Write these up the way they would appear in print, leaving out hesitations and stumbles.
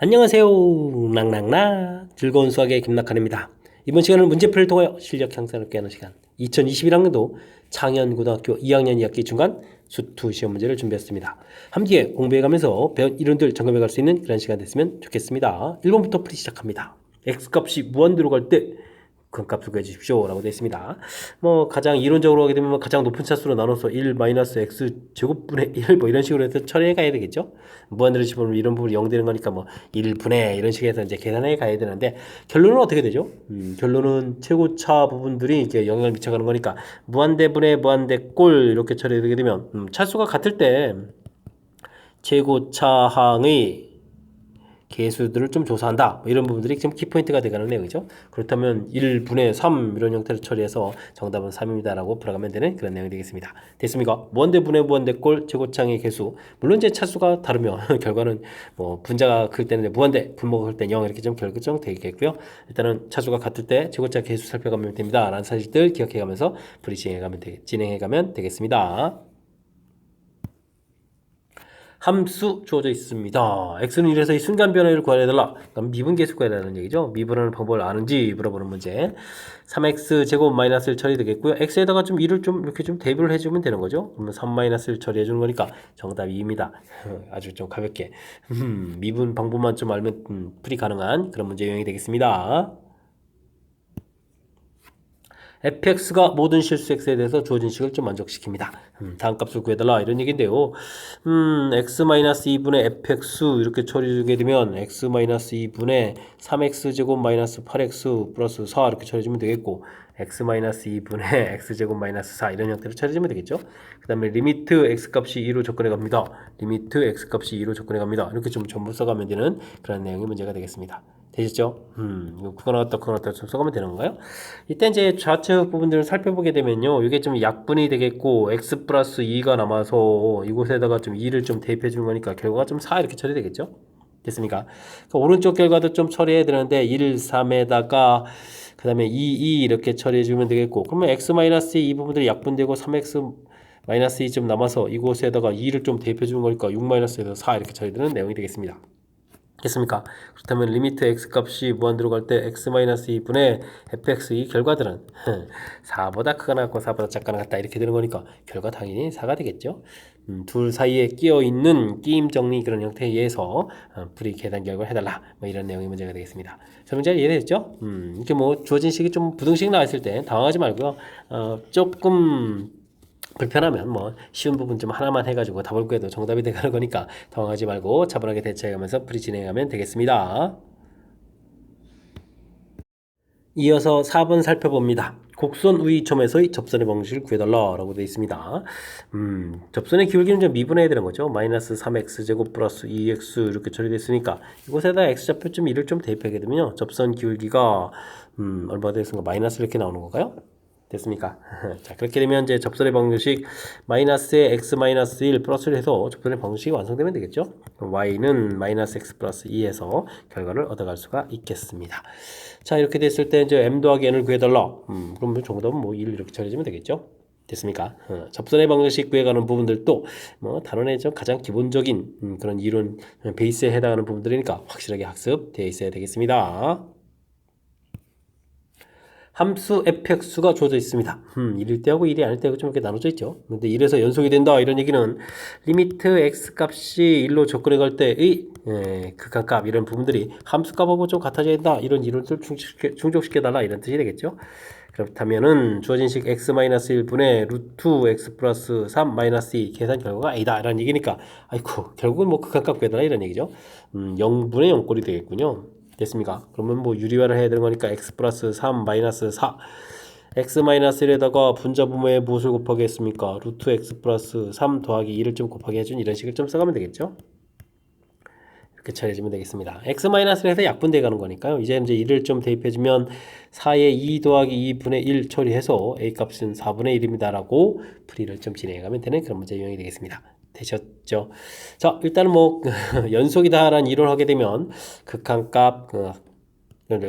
안녕하세요. 낭낭낭 즐거운 수학의 김낙한입니다. 이번 시간은 문제풀이를 통하여 실력 향상을 꾀하는 시간 2021학년도 창현고등학교 2학년 2학기 중간 수투 시험 문제를 준비했습니다. 함께 공부해가면서 배운 이론들 점검해 갈 수 있는 그런 시간 됐으면 좋겠습니다. 1번부터 풀이 시작합니다. x값이 무한대로 갈 때 그 값을 구해 주십시오 라고 되어 있습니다. 가장 이론적으로 하게 되면 가장 높은 차수로 나눠서 1 마이너스 x 제곱분의 1 이런 식으로 해서 처리해 가야 되겠죠. 무한대로 집어넣으면 이런 부분이 0 되는 거니까 1분의 이런 식으로 해서 이제 계산해 가야 되는데 결론은 어떻게 되죠? 결론은 최고차 부분들이 이렇게 영향을 미쳐가는 거니까 무한대분의 무한대꼴 이렇게 처리되게 되면 차수가 같을 때 최고차항의 개수들을 좀 조사한다. 이런 부분들이 좀 키포인트가 되가는 내용이죠. 그렇다면 1분의 3 이런 형태로 처리해서 정답은 3입니다. 라고 풀어가면 되는 그런 내용이 되겠습니다. 됐습니까? 무한대분의 무한대꼴 최고차항의 개수. 물론 이제 차수가 다르면 결과는 분자가 클 때는 무한대, 분모가 클 때는 0 이렇게 좀 결정 되겠고요. 일단은 차수가 같을 때 최고차 개수 살펴가면 됩니다. 라는 사실들 기억해가면서 풀이 진행해가면 되겠습니다. 함수 주어져 있습니다. x는 1에서 이 순간 변화를 구해달라. 그럼 미분계수 구해달라는 얘기죠. 미분하는 방법을 아는지 물어보는 문제. 3x 제곱 마이너스 1 처리되겠고요. x에다가 좀 1을 좀 이렇게 좀 대입을 해주면 되는 거죠. 그러면 3 마이너스 1 처리해주는 거니까 정답이 2입니다. 아주 좀 가볍게 미분 방법만 좀 알면 풀이 가능한 그런 문제 유형이 되겠습니다. fx가 모든 실수 x에 대해서 주어진 식을 좀 만족시킵니다. 다음 값을 구해달라 이런 얘기인데요. x-2분의 fx 이렇게 처리하게 되면 x-2분의 3x 제곱 마이너스 8x 플러스 4 이렇게 처리해주면 되겠고 x-2분의 x제곱 마이너스 4 이런 형태로 처리해주면 되겠죠. 그 다음에 리미트 x값이 2로 접근해 갑니다. 리미트 x값이 2로 접근해 갑니다. 이렇게 좀 전부 써가면 되는 그런 내용의 문제가 되겠습니다. 되셨죠? 그거 나왔다 좀 써가면 되는 건가요? 이때 이제 좌측 부분들을 살펴보게 되면요. 이게 좀 약분이 되겠고 x 플러스 2가 남아서 이곳에다가 좀 2를 좀 대입해 주는 거니까 결과가 좀 4 이렇게 처리되겠죠? 됐습니까? 오른쪽 결과도 좀 처리해야 되는데 1, 3에다가 그 다음에 2 이렇게 처리해 주면 되겠고 그러면 x-2 이 부분들이 약분되고 3x 마이너스 2좀 남아서 이곳에다가 2를 좀 대입해 주는 거니까 6-에서 4 이렇게 처리되는 내용이 되겠습니다. 됐습니까? 그렇다면 리미트 x 값이 무한대로 갈 때 x-2분의 fx 이 결과들은 4보다 크거나 같고 4보다 작거나 같다 이렇게 되는 거니까 결과 당연히 4가 되겠죠. 둘 사이에 끼어 있는 끼임 정리 그런 형태에 의해서 풀이 계산 결과를 해달라 이런 내용의 문제가 되겠습니다. 저 문제 이해되셨죠? 이렇게 주어진 식이 좀 부등식 나왔을 때 당황하지 말고요. 조금 불편하면 쉬운 부분 좀 하나만 해가지고 답을 구해도 정답이 되가는 거니까 당황하지 말고 차분하게 대처해가면서 풀이 진행하면 되겠습니다. 이어서 4번 살펴봅니다. 곡선 위점에서의 접선의 방식을 구해달라라고 되어 있습니다. 접선의 기울기는 좀 미분해야 되는 거죠. 마이너스 3x 제곱 플러스 2x 이렇게 처리됐으니까 이곳에다 x좌표점 1을 좀 대입하게 되면요. 접선 기울기가 얼마가 되겠습니까? 마이너스 이렇게 나오는 건가요? 됐습니까? 자, 그렇게 되면 이제 접선의 방정식 마이너스에 x 마이너스 1 플러스를 해서 접선의 방정식이 완성되면 되겠죠? y는 마이너스 x 플러스 2에서 결과를 얻어갈 수가 있겠습니다. 자, 이렇게 됐을 때 이제 m 더하기 n을 구해달라. 그럼 정답은 1 이렇게 처리해주면 되겠죠? 됐습니까? 접선의 방정식 구해가는 부분들도 단원의 좀 가장 기본적인 그런 이론 베이스에 해당하는 부분들이니까 확실하게 학습되어 있어야 되겠습니다. 함수 fx가 주어져 있습니다. 1일 때하고 1이 아닐 때하고 좀 이렇게 나눠져 있죠. 근데 1에서 연속이 된다 이런 얘기는 리미트 x 값이 1로 접근해 갈 때의 극한값 이런 부분들이 함수 값하고 좀 같아져야 된다 이런 이론을 충족시켜 달라 이런 뜻이 되겠죠. 그렇다면은 주어진 식 x-1분의 루트 x 플러스 3 마이너스 2 계산 결과가 a다 라는 얘기니까 아이고 결국은 극한값 구해달라 이런 얘기죠. 0분의 0꼴이 되겠군요. 됐습니까? 그러면 유리화를 해야 되는 거니까 x 플러스 3 마이너스 4 x 마이너스 1에다가 분자 부모에 무엇을 곱하겠습니까? 루트 x 플러스 3 더하기 2를 좀 곱하게 해준 이런 식을 좀 써가면 되겠죠? 이렇게 처리해주면 되겠습니다. x 마이너스 1에서 약분돼 가는 거니까요. 이제 1을 좀 대입해주면 4에 2 더하기 2분의 1 처리해서 a 값은 4분의 1입니다. 라고 풀이를 좀 진행해가면 되는 그런 문제 유형이 되겠습니다. 되셨죠? 자, 일단은 연속이다라는 이론을 하게 되면 극한값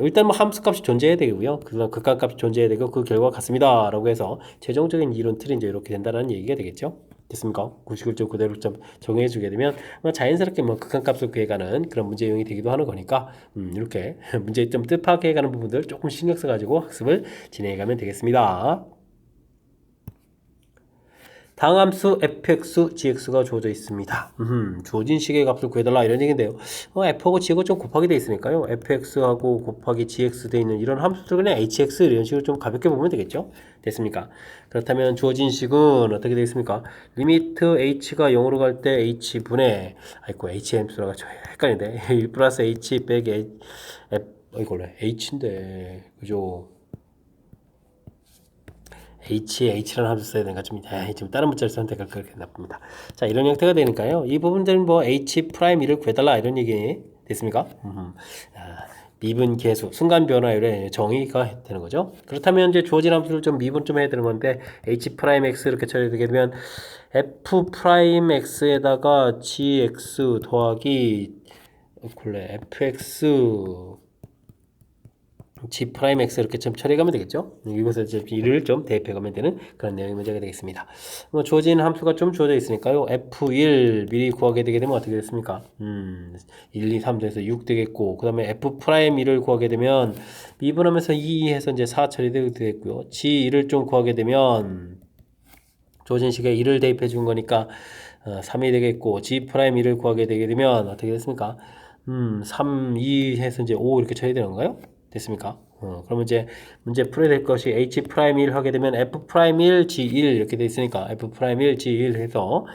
일단 함수값이 존재해야 되고요. 그 극한값이 존재해야 되고 그 결과가 같습니다. 라고 해서 최종적인 이론 틀이 이제 이렇게 된다는 얘기가 되겠죠. 됐습니까? 구식을 좀 그대로 좀 적용해 주게 되면 자연스럽게 뭐 극한값을 구해가는 그런 문제 유형이 되기도 하는 거니까 이렇게 문제 좀 뜻하게 해가는 부분들 조금 신경 써가지고 학습을 진행해 가면 되겠습니다. 다함수 fx, gx가 주어져 있습니다. 주어진 식의 값을 구해달라 이런 얘기인데요. f하고 g하고 좀 곱하기 돼 있으니까요. fx하고 곱하기 gx 돼 있는 이런 함수들 그냥 hx 이런 식으로 좀 가볍게 보면 되겠죠. 됐습니까? 그렇다면 주어진 식은 어떻게 되어 있습니까? 리미트 h가 0으로 갈 때 h분의 아이고 h 함수라가 좀 헷갈리는데 1 플러스 h 빼기 이걸로 h인데 그죠? h라는 함수 써야 되니까 좀 다른 문자를 선택할 그렇게 나쁩니다. 자, 이런 형태가 되니까요. 이 부분들은 뭐 h'1을 구해달라 이런 얘기 됐습니까? 미분 계수, 순간 변화율의 정의가 되는 거죠. 그렇다면 이제 주어진 함수를 좀 미분 좀 해야 되는 건데 h'(x) 이렇게 처리되게 되면 f'x에다가 gx 더하기 fx G'(x) 이렇게 좀 처리해가면 되겠죠. 이것을 이제 이를 좀 대입해가면 되는 그런 내용의 문제가 되겠습니다. 주어진 함수가 좀 주어져 있으니까요. F1 미리 구하게 되게 되면 어떻게 됐습니까? 1, 2, 3, 4에서 6 되겠고, 그 다음에 F'1을 구하게 되면 미분하면서 2 해서 이제 4 처리되겠고요. G1을 좀 구하게 되면 주어진 식에 1을 대입해 준 거니까 3이 되겠고, G'1을 구하게 되게 되면 어떻게 됐습니까? 3, 2 해서 이제 5 이렇게 처리되는 건가요? 됐습니까? 그러면 이제 문제 풀어야 될 것이 h'1 하게 되면 f'1 g1 이렇게 돼 있으니까 f'1 g1 해서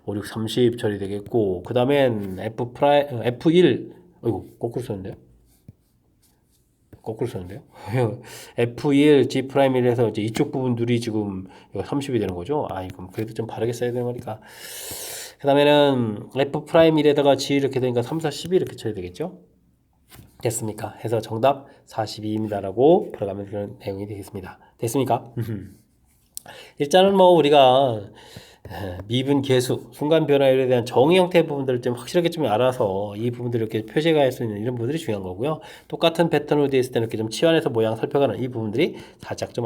5, 6, 30 처리되겠고 그 다음엔 f1 어이구 거꾸로 썼는데요 f1 g'1 해서 이제 이쪽 부분들이 지금 30이 되는 거죠. 이거 그래도 좀 바르게 써야 되는 거니까 그 다음에는 f'1에다가 g 이렇게 되니까 3, 4, 12 이렇게 처리되겠죠. 됐습니까? 해서 정답 42입니다라고 풀어가면 그런 내용이 되겠습니다. 됐습니까? 일단은 뭐 우리가 미분 계수, 순간 변화율에 대한 정의 형태의 부분들을 좀 확실하게 좀 알아서 이 부분들을 이렇게 표시가 할 수 있는 이런 부분들이 중요한 거고요. 똑같은 패턴으로 되어 있을 때는 이렇게 좀 치환해서 모양 살펴가는 이 부분들이 살짝 좀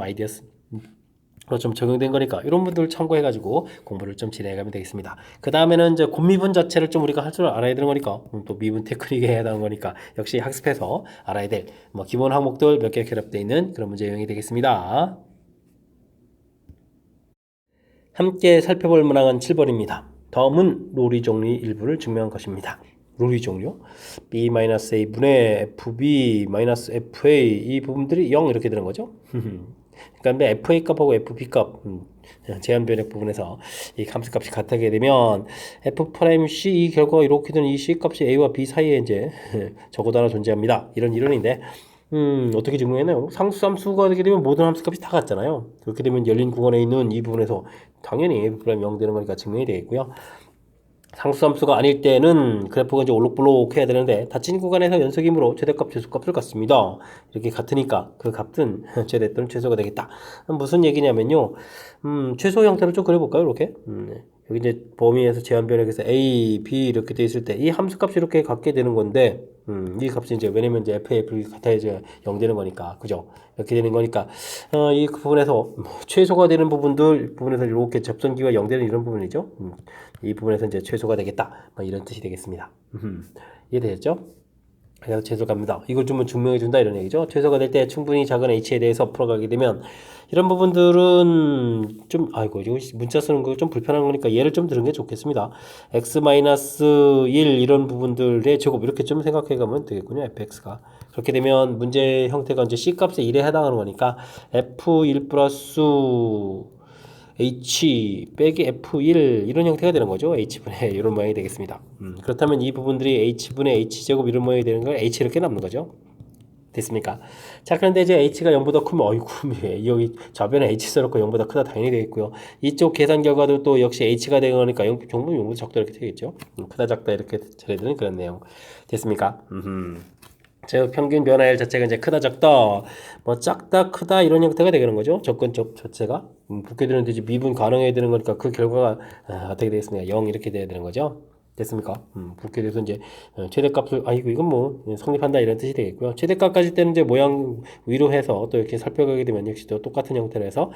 좀 적용된 거니까 이런 분들을 참고해가지고 공부를 좀 진행해가면 되겠습니다. 그 다음에는 이제 곱미분 자체를 좀 우리가 할 줄 알아야 되는 거니까 또 미분 테크닉에 해야 하는 거니까 역시 학습해서 알아야 될 뭐 기본 항목들 몇 개 결합되어 있는 그런 문제 유형이 되겠습니다. 함께 살펴볼 문항은 7번입니다. 다음은 로리 정리 일부를 증명한 것입니다. 로리 종류 b-a분의 fb-fa 이 부분들이 0 이렇게 되는 거죠. 그러니까 fa 값하고 fb 값 제한 변역 부분에서 이 함수값이 같게 되면 f'(c) 이 결과가 이렇게 되는 이 c 값이 a와 b 사이에 이제 적어도 하나 존재합니다. 이런 이론인데 어떻게 증명했나요? 상수함수가 되게 되면 모든 함수값이 다 같잖아요. 그렇게 되면 열린 구간에 있는 이 부분에서 당연히 f'0 되는 거니까 증명이 되겠고요. 상수함수가 아닐 때는 그래프가 이제 올록볼록 해야 되는데 닫힌 구간에서 연속이므로 최대값 최소값을 갖습니다. 이렇게 같으니까 그 값은 최대 또는 최소가 되겠다. 무슨 얘기냐면요. 최소 형태로 좀 그려볼까요? 이렇게. 여기 이제 범위에서 제한 변역에서 a, b 이렇게 돼 있을 때 이 함수값이 이렇게 갖게 되는 건데 이 값이 이제 왜냐면 이제 f, f 같아야지 0 되는 거니까 그죠? 이렇게 되는 거니까 이 부분에서 최소가 되는 부분에서 이렇게 접선기가 0 되는 이런 부분이죠. 이 부분에서 이제 최소가 되겠다. 이런 뜻이 되겠습니다. 이해되셨죠? 그래서 최소 갑니다. 이걸 좀 증명해 준다 이런 얘기죠. 최소가 될 때 충분히 작은 h에 대해서 풀어가게 되면 이런 부분들은 좀 이거 문자 쓰는 거 좀 불편한 거니까 얘를 좀 들은 게 좋겠습니다. x-1 이런 부분들의 제곱 이렇게 좀 생각해 가면 되겠군요. fx가 그렇게 되면 문제 형태가 이제 c 값에 1에 해당하는 거니까 f1 플러스 h 빼기 f1 이런 형태가 되는 거죠. h분의 이런 모양이 되겠습니다. 그렇다면 이 부분들이 h분의 h제곱 이런 모양이 되는 건 h 이렇게 남는 거죠. 됐습니까? 자, 그런데 이제 h가 0보다 크면 어이구 여기 좌변에 h 써놓고 0보다 크다 당연히 되겠고요. 이쪽 계산 결과도 또 역시 h가 되는 거니까 0보다 작다 이렇게 되겠죠. 크다 작다 이렇게 처리되는 그런 내용 됐습니까? 제 평균 변화율 자체가 이제 크다 작다 뭐 작다 크다 이런 형태가 되는 거죠. 접근적 자체가 붙게 되는데 이제 미분 가능해야 되는 거니까 그 결과가 어떻게 되겠습니까? 0 이렇게 돼야 되는 거죠. 됐습니까? 그렇게 돼서 이제 최대값을 이건 뭐 성립한다 이런 뜻이 되겠고요. 최대값 가질 때는 이제 모양 위로 해서 또 이렇게 살펴가게 되면 역시 또 똑같은 형태로 해서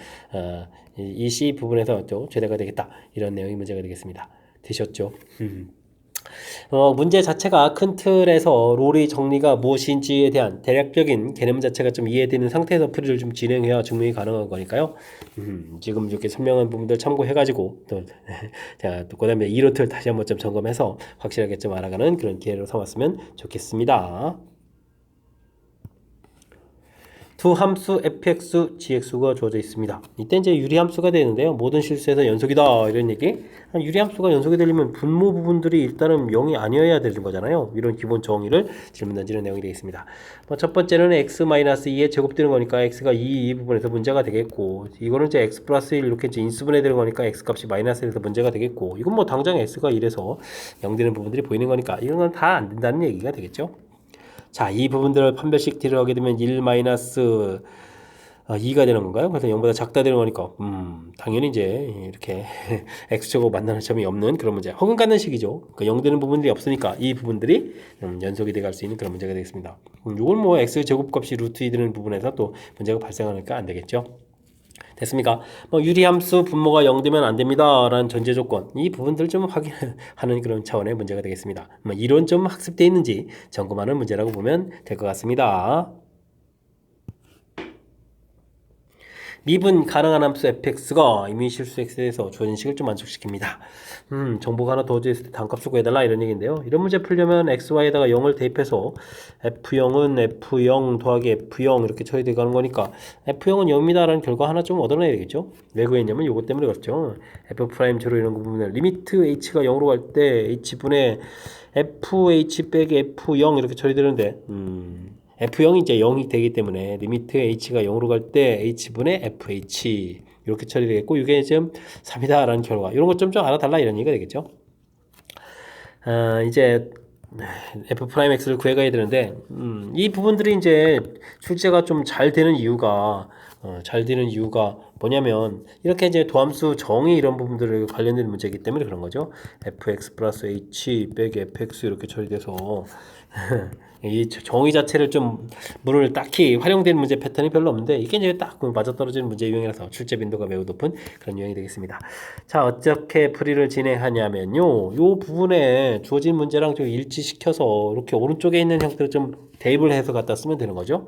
이 C 부분에서 또 최대가 되겠다 이런 내용이 문제가 되겠습니다. 되셨죠? 문제 자체가 큰 틀에서 롤의 정리가 무엇인지에 대한 대략적인 개념 자체가 좀 이해되는 상태에서 풀이를 좀 진행해야 증명이 가능한 거니까요. 지금 이렇게 설명한 부분들 참고해가지고 또 자, 또 그다음에 이 루트를 다시 한번 좀 점검해서 확실하게 좀 알아가는 그런 기회로 삼았으면 좋겠습니다. 두 함수 fx, gx가 주어져 있습니다. 이때 이제 유리함수가 되는데요. 모든 실수에서 연속이다 이런 얘기. 유리함수가 연속이 되려면 분모 부분들이 일단은 0이 아니어야 되는 거잖아요. 이런 기본 정의를 질문 던지는 내용이 되겠습니다. 첫 번째는 x-2에 제곱되는 거니까 x가 2 부분에서 문제가 되겠고, 이거는 이제 x 플러스 1 이렇게 이제 인수분해 되는 거니까 x 값이 마이너스 1에서 문제가 되겠고, 이건 뭐 당장 x가 1에서 0 되는 부분들이 보이는 거니까 이런 건 다 안 된다는 얘기가 되겠죠. 자, 이 부분들을 판별식 딜을 하게 되면 1 마이너스 2가 되는 건가요? 그래서 0보다 작다 되는 거니까 당연히 이제 이렇게 x제곱 만나는 점이 없는 그런 문제. 허근 갖는 식이죠. 그러니까 0 되는 부분들이 없으니까 이 부분들이 연속이 돼갈 수 있는 그런 문제가 되겠습니다. 이걸 뭐 x제곱 값이 루트 2 되는 부분에서 또 문제가 발생하니까 안 되겠죠. 됐습니까? 유리함수 분모가 0 되면 안 됩니다 라는 전제 조건, 이 부분들 좀 확인하는 그런 차원의 문제가 되겠습니다. 이론 좀 학습되어 있는지 점검하는 문제라고 보면 될 것 같습니다. 미분 가능한 함수 fx가 이미 실수 x에 대해서 주어진 식을 좀 만족시킵니다. 정보가 하나 더 주어있을 때 단값을 구해달라 이런 얘기인데요. 이런 문제 풀려면 xy에다가 0을 대입해서 f0은 f0 더하기 f0 이렇게 처리되어 가는 거니까 f0은 0입니다 라는 결과 하나 좀 얻어내야 되겠죠. 왜 구했냐면 요것 때문에 그렇죠. f'0 이런 부분을 리미트 h가 0으로 갈 때 h분의 fh 빼기 f0 이렇게 처리되는데 f0이 이제 0이 되기 때문에 리미트 h가 0으로 갈 때 h분의 fh 이렇게 처리되겠고, 이게 지금 3이다 라는 결과, 이런 것 좀 알아달라 이런 얘기가 되겠죠. 이제 f'x를 구해가야 되는데 이 부분들이 이제 출제가 좀 잘 되는 이유가 뭐냐면 이렇게 이제 도함수 정의 이런 부분들을 관련된 문제이기 때문에 그런 거죠. fx 플러스 h 빼기 fx 이렇게 처리돼서 이 정의 자체를 좀 물을 딱히 활용된 문제 패턴이 별로 없는데, 이게 이제 딱 맞아떨어지는 문제 유형이라서 출제 빈도가 매우 높은 그런 유형이 되겠습니다. 자, 어떻게 풀이를 진행하냐면요, 요 부분에 주어진 문제랑 좀 일치시켜서 이렇게 오른쪽에 있는 형태로 좀 대입을 해서 갖다 쓰면 되는 거죠.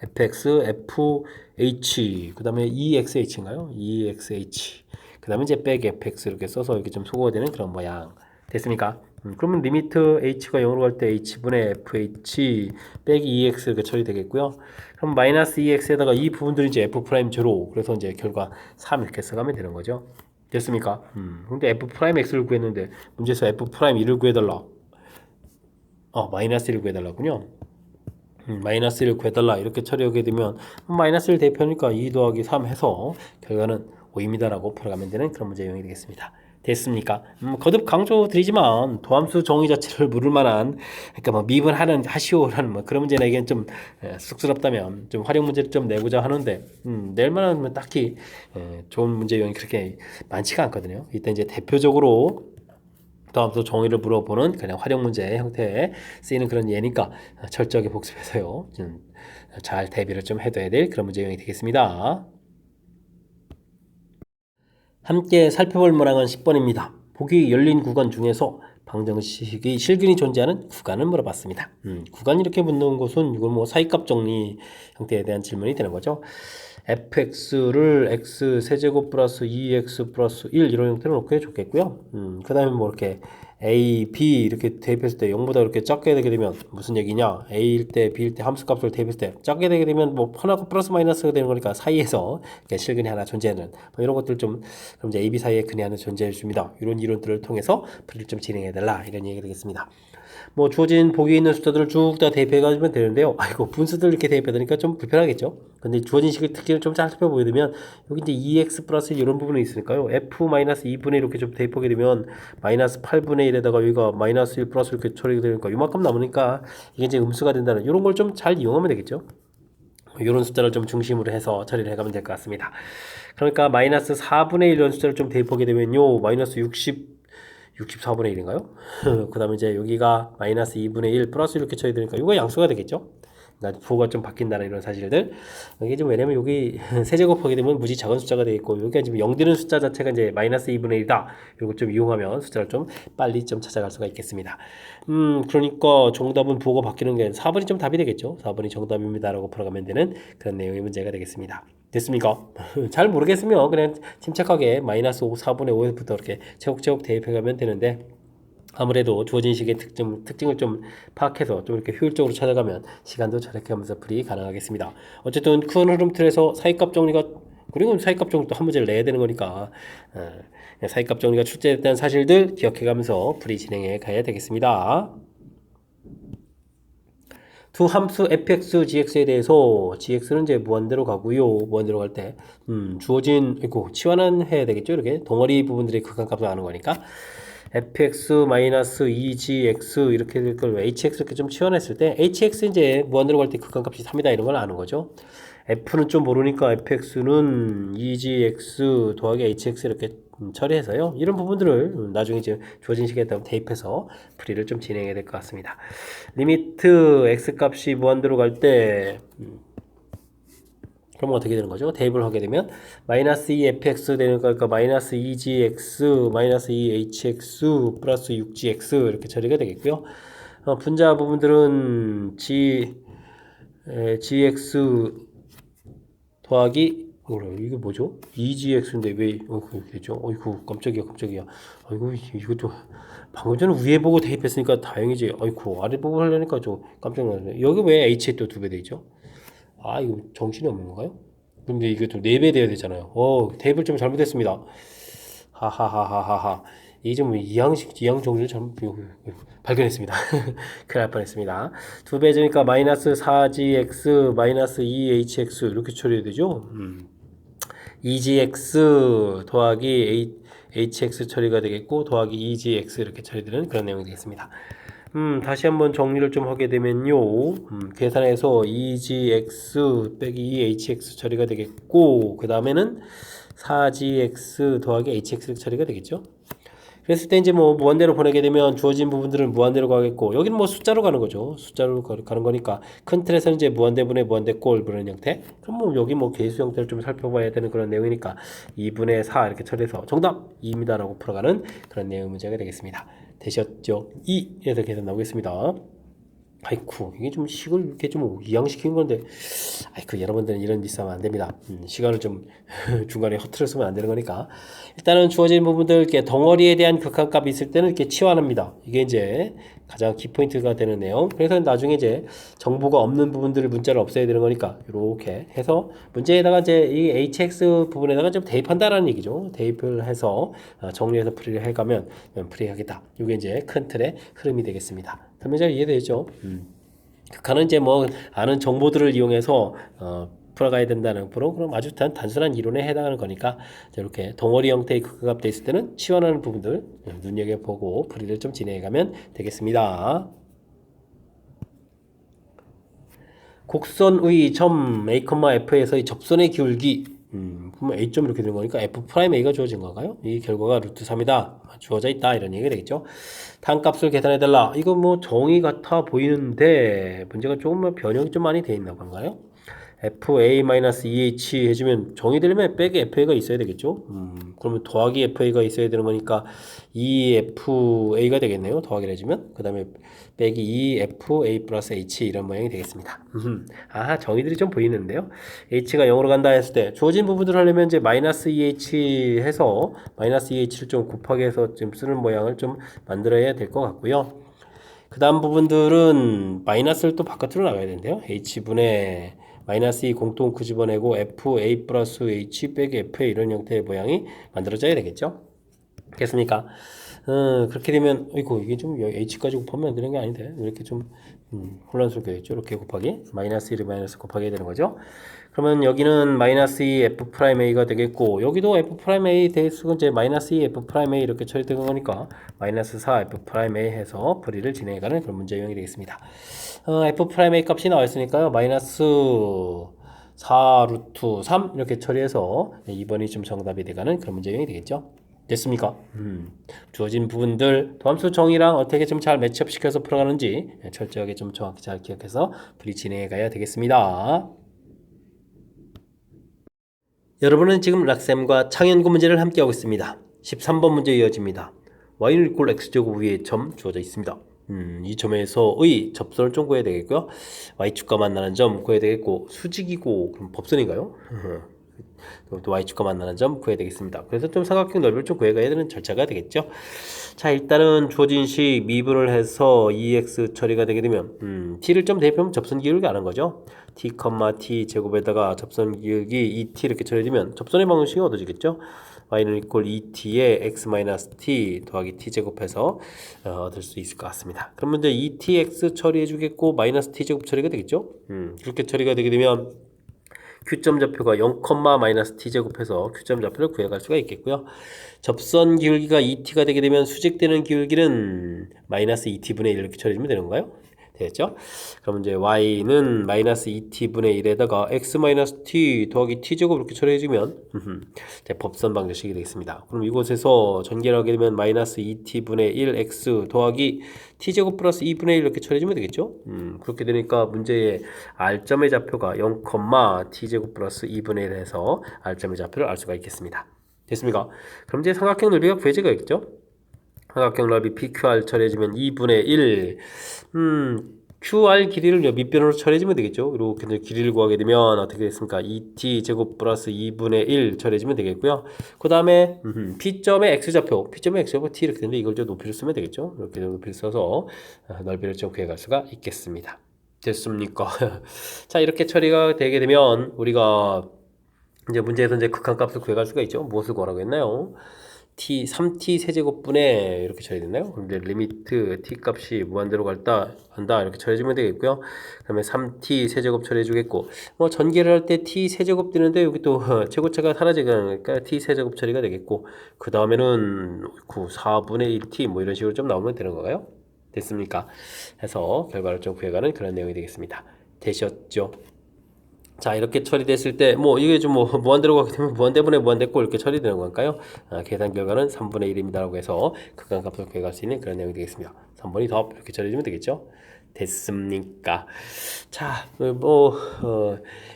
fx, fh, 그 다음에 exh인가요? exh, 그 다음에 이제 빼기 fx 이렇게 써서 이렇게 좀 소거가 되는 그런 모양. 됐습니까? 그러면 리미트 h가 0으로 갈 때 h분의 fh 빼기 2x 이렇게 처리되겠고요. 그럼 마이너스 2x에다가 이 부분들이 이제 f'0, 그래서 이제 결과 3 이렇게 써가면 되는 거죠. 됐습니까? 근데 f'x를 구했는데 문제에서 f'1을 구해달라. 마이너스 1을 구해달라군요. 마이너스 1을 구해달라 이렇게 처리하게 되면 마이너스 1 대표니까 2 더하기 3 해서 결과는 5입니다 라고 풀어가면 되는 그런 문제 유형이 되겠습니다. 됐습니까? 거듭 강조드리지만 도함수 정의 자체를 물을 만한, 그러니까 뭐 미분하는 하시오라는 뭐 그런 문제나 이게 좀 쑥스럽다면 좀 활용 문제를 좀 내고자 하는데 낼 만한 딱히 좋은 문제 유형이 그렇게 많지가 않거든요. 이때 이제 대표적으로 도함수 정의를 물어보는 그냥 활용 문제 형태에 쓰이는 그런 예니까 철저하게 복습해서요 잘 대비를 좀 해둬야 될 그런 문제 유형이 되겠습니다. 함께 살펴볼 문항은 10번입니다. 보기 열린 구간 중에서 방정식의 실근이 존재하는 구간을 물어봤습니다. 구간 이렇게 묻는 곳은 이건 뭐 사이값 정리 형태에 대한 질문이 되는 거죠. fx를 x 세제곱 플러스 2x 플러스 1 이런 형태로 놓고 해줬겠고요. 그 다음에 뭐 이렇게 a, b 이렇게 대입했을 때 0보다 이렇게 작게 되게 되면 무슨 얘기냐, a일 때, b일 때 함수값을 대입했을 때 작게 되게 되면 뭐 하나가 플러스 마이너스가 되는 거니까 사이에서 실근이 하나 존재하는 뭐 이런 것들 좀, 그럼 이제 a, b 사이에 근이 하나 존재해 줍니다. 이런 이론들을 통해서 풀이를 좀 진행해 달라 이런 얘기가 되겠습니다. 뭐 주어진 보기에 있는 숫자들을 쭉 다 대입해 가지면 되는데요. 아이고 분수들 이렇게 대입해 되니까 좀 불편하겠죠. 근데 주어진 식의 특징을 좀 살펴보게 되면 여기 이제 2x 플러스 이런 부분이 있으니까요. f-2분의 이렇게 좀 대입하게 되면 마이너스 8분의 1에다가 여기가 마이너스 1 플러스 이렇게 처리가 되니까 이만큼 남으니까 이게 이제 음수가 된다는 이런 걸 좀 잘 이용하면 되겠죠. 이런 숫자를 좀 중심으로 해서 처리를 해가면 될 것 같습니다. 그러니까 마이너스 4분의 1 이런 숫자를 좀 대입하게 되면요. 마이너스 60 64분의 1인가요? 그 다음에 이제 여기가 마이너스 2분의 1 플러스 이렇게 쳐야 되니까 이거 양수가 되겠죠? 그러니까 부호가 좀 바뀐다는 이런 사실들. 이게 좀 왜냐면 여기 세제곱하게 되면 무지 작은 숫자가 되겠고 여기가 지금 0 되는 숫자 자체가 이제 마이너스 2분의 1이다. 이거 좀 이용하면 숫자를 좀 빨리 좀 찾아갈 수가 있겠습니다. 그러니까 정답은 부호가 바뀌는 게 4번이 좀 답이 되겠죠. 4번이 정답입니다라고 풀어가면 되는 그런 내용의 문제가 되겠습니다. 됐습니까? 잘 모르겠으면 그냥 침착하게 마이너스 4분의 5에서부터 이렇게 차곡차곡 대입해가면 되는데 아무래도 주어진 식의 특징을 좀 파악해서 좀 이렇게 효율적으로 찾아가면 시간도 절약하면서 풀이 가능하겠습니다. 어쨌든 큰 흐름 틀에서 사이값 정리가 그리고 사이값 정리도 한 문제를 내야 되는 거니까 사이값 정리가 출제됐다는 사실들 기억해가면서 풀이 진행해 가야 되겠습니다. 두 함수 fx, gx에 대해서 gx는 이제 무한대로 가고요. 무한대로 갈 때 주어진 치환은 해야 되겠죠. 이렇게 덩어리 부분들의 극한값을 아는 거니까 fx-2gx 이렇게 될 걸 hx 이렇게 좀 치환했을 때 hx 이제 무한대로 갈 때 극한값이 3이다 이런 걸 아는 거죠. f는 좀 모르니까 fx는 2gx 더하기 hx 이렇게 처리해서요. 이런 부분들을 나중에 이제 주어진 식에 따라 대입해서 풀이를 좀 진행해야 될 것 같습니다. 리미트 x 값이 무한대로 갈 때 그러면 어떻게 되는 거죠? 대입을 하게 되면 마이너스 2fx 되는 거니까 마이너스 2gx 마이너스 2hx 플러스 6gx 이렇게 처리가 되겠고요. 분자 부분들은 gx 더하기 이게 뭐죠? 2gx인데 왜 그렇게 되죠? 어이구 깜짝이야. 아이고 이것도 방금 전에 위에 보고 대입했으니까 다행이지. 아이고 아래 보고 하려니까 좀 깜짝 놀랐네. 여기 왜 h에 또 2배 되죠? 아 이거 정신이 없는 건가요? 근데 이게 또 4배 돼야 되잖아요. 대입을 좀 잘못했습니다. 하하하하하하. 이 좀 이항 정리를 잘못 발견했습니다. 큰일 날 뻔했습니다. 2배 되니까 마이너스 4gx 마이너스 2hx 이렇게 처리해야 되죠. 2gx 더하기 hx 처리가 되겠고 더하기 2gx 이렇게 처리되는 그런 내용이 되겠습니다. 다시 한번 정리를 좀 하게 되면요. 계산해서 2gx 빼기 2hx 처리가 되겠고 그 다음에는 4gx 더하기 hx 처리가 되겠죠. 그랬을 때 이제 뭐 무한대로 보내게 되면 주어진 부분들은 무한대로 가겠고 여기는 뭐 숫자로 가는 거죠. 숫자로 가는 거니까 큰 틀에서는 이제 무한대분의 무한대꼴 그런 형태. 그럼 뭐 여기 뭐 계수 형태를 좀 살펴봐야 되는 그런 내용이니까 2분의 4 이렇게 처리해서 정답 2입니다라고 풀어가는 그런 내용 문제가 되겠습니다. 되셨죠? 2에서 계산 나오겠습니다. 아이쿠 이게 좀 식을 이렇게 좀 이양시키는 건데 아이쿠 여러분들은 이런 짓 하면 안 됩니다. 시간을 좀 중간에 허투루 쓰면 안 되는 거니까 일단은 주어진 부분들 이렇게 덩어리에 대한 극한값이 있을 때는 이렇게 치환합니다. 이게 이제 가장 키포인트가 되는 내용. 그래서 나중에 이제 정보가 없는 부분들을 문자를 없애야 되는 거니까 이렇게 해서 문제에다가 이제 이 hx 부분에다가 좀 대입한다라는 얘기죠. 대입을 해서 정리해서 풀이를 해가면 풀이하겠다. 이게 이제 큰 틀의 흐름이 되겠습니다. 설명 잘 이해되죠? 극한은 이제 뭐 아는 정보들을 이용해서 풀어가야 된다는 그럼 아주 단순한 이론에 해당하는 거니까 이렇게 덩어리 형태의 극한값 돼 있을 때는 치환하는 부분들 눈여겨보고 풀이를 좀 진행해가면 되겠습니다. 곡선의 점 A,F에서의 접선의 기울기 그러면 A점 이렇게 되는 거니까 F'A가 주어진 건가요? 이 결과가 루트 3이다. 주어져 있다. 이런 얘기가 되겠죠. 탄값을 계산해달라. 이거 뭐 정의 같아 보이는데 문제가 조금 변형이 좀 많이 돼 있나 본가요? FA-EH 해주면 정의되려면 빼기 FA가 있어야 되겠죠. 그러면 더하기 FA가 있어야 되는 거니까 EFA가 되겠네요. 더하기를 해주면 그 다음에 빼기 EFA 플러스 H 이런 모양이 되겠습니다. 정의들이 좀 보이는데요. H가 0으로 간다 했을 때 주어진 부분들을 하려면 이제 마이너스 EH 해서 마이너스 EH를 좀 곱하기 해서 좀 쓰는 모양을 좀 만들어야 될 것 같고요. 그 다음 부분들은 마이너스를 또 바깥으로 나가야 되는데요. H분의 마이너스 2 공통 집어내고 FA 플러스 H 빼기 FA 이런 형태의 모양이 만들어져야 되겠죠. 됐습니까? 그렇게 되면 이게 좀 H까지 곱하면 안 되는 게 아닌데 이렇게 좀 혼란스럽게 됐죠. 이렇게 곱하기 마이너스 1을 마이너스 곱하기 해야 되는 거죠. 그러면 여기는 마이너스 2 F'A가 되겠고 여기도 F'A 대수가 이제 마이너스 2 F'A 이렇게 처리되는 거니까 마이너스 4 F'A 해서 풀이를 진행해가는 그런 문제 유형이 되겠습니다. F'A 값이 나와 있으니까요. 마이너스 4 루트 3 이렇게 처리해서 2번이 좀 정답이 돼가는 그런 문제 유형이 되겠죠. 됐습니까? 주어진 부분들 도함수 정의랑 어떻게 좀 잘 매치업시켜서 풀어가는지 철저하게 좀 정확히 잘 기억해서 풀이 진행해 가야 되겠습니다. 여러분은 지금 락셈과 창현구 문제를 함께하고 있습니다. 13번 문제 이어집니다. y는 이꼴 x제곱 위에 점 주어져 있습니다. 이 점에서의 접선을 좀 구해야 되겠고요. y축과 만나는 점 구해야 되겠고 수직이고 그럼 법선인가요? 또 y축과 만나는 점 구해야 되겠습니다. 그래서 좀 삼각형 넓이를 좀 구해가야 되는 절차가 되겠죠. 자, 일단은 주어진 식 미분을 해서 2x 처리가 되게 되면 t를 좀 대입하면 접선 기울기 아는 거죠. t, t 제곱에다가 접선 기울기 2t 이렇게 처리되면 접선의 방정식이 얻어지겠죠. y는 이꼴 2t에 x-t 더하기 t 제곱해서 얻을 수 있을 것 같습니다. 그러면 이제 2tx 처리해 주겠고 마이너스 t 제곱 처리가 되겠죠. 그렇게 처리가 되게 되면 Q점 좌표가 0, 마이너스 t제곱해서 Q점 좌표를 구해갈 수가 있겠고요. 접선 기울기가 2t가 되게 되면 수직되는 기울기는 마이너스 2t분의 1 이렇게 처리해주면 되는 건가요? 되겠죠? 그럼 이제 y는 마이너스 2t분의 1에다가 x 마이너스 t 더하기 t제곱 이렇게 처리해주면 법선 방정식이 되겠습니다. 그럼 이곳에서 전개를 하게 되면 마이너스 2t분의 1x 더하기 t제곱 플러스 2분의 1 이렇게 처리해주면 되겠죠? 그렇게 되니까 문제의 r점의 좌표가 0, t제곱 플러스 2분의 1 해서 r점의 좌표를 알 수가 있겠습니다. 됐습니까? 그럼 이제 삼각형 넓이가 구해지가 있죠? 삼각형 넓이 PQR 처리해주면 2분의 1 QR 길이를 밑변으로 처리해주면 되겠죠. 이렇게 길이를 구하게 되면 어떻게 됐습니까? 2t 제곱 플러스 2분의 1 처리해주면 되겠고요. 그 다음에 P점의 X좌표 T 이렇게 되는데 이걸 좀 높이를 쓰면 되겠죠. 이렇게 높이를 써서 넓이를 좀 구해갈 수가 있겠습니다. 됐습니까? 자, 이렇게 처리가 되게 되면 우리가 이제 문제에서 이제 극한값을 구해갈 수가 있죠. 무엇을 구하라고 했나요? t 3t 세제곱분에 이렇게 처리됐나요? 그럼 이제 리미트 t 값이 무한대로 간다 이렇게 처리해주면 되겠고요. 그다음에 3t 세제곱 처리해주겠고 뭐 전개를 할 때 t 세제곱 되는데 여기 또 최고차가 사라지니까 t 세제곱 처리가 되겠고 그 다음에는 4분의 1t 뭐 이런 식으로 좀 나오면 되는 건가요? 됐습니까? 해서 결과를 좀 구해가는 그런 내용이 되겠습니다. 되셨죠? 자, 이렇게 처리됐을 때 뭐 이게 좀 뭐 무한대로 가게 되면 무한대분의 무한대꼴 이렇게 처리되는 걸까요? 계산 결과는 3분의 1입니다라고 해서 극한값을 구해갈 수 있는 그런 내용이 되겠습니다. 3번이 더 이렇게 처리되면 되겠죠? 됐습니까? 자,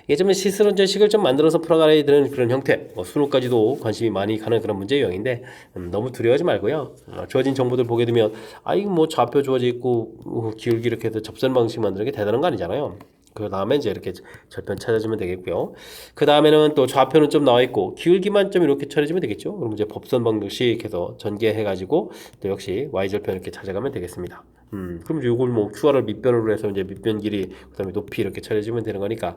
예전에 실수론제식을 좀 만들어서 풀어가야 되는 그런 형태, 수능까지도 관심이 많이 가는 그런 문제 유형인데 너무 두려워하지 말고요. 주어진 정보들 보게 되면 이거 뭐 좌표 주어져 있고 기울기 이렇게 해서 접선 방식 만드는 게 대단한 거 아니잖아요. 그 다음에 이제 이렇게 절편 찾아주면 되겠고요. 그 다음에는 또 좌표는 좀 나와 있고 기울기만 좀 이렇게 처리해주면 되겠죠. 그럼 이제 법선 방정식 해서 전개해가지고 또 역시 y절편 이렇게 찾아가면 되겠습니다. 그럼 이걸 뭐 QR을 밑변으로 해서 이제 밑변 길이 그다음에 높이 이렇게 처리해주면 되는 거니까.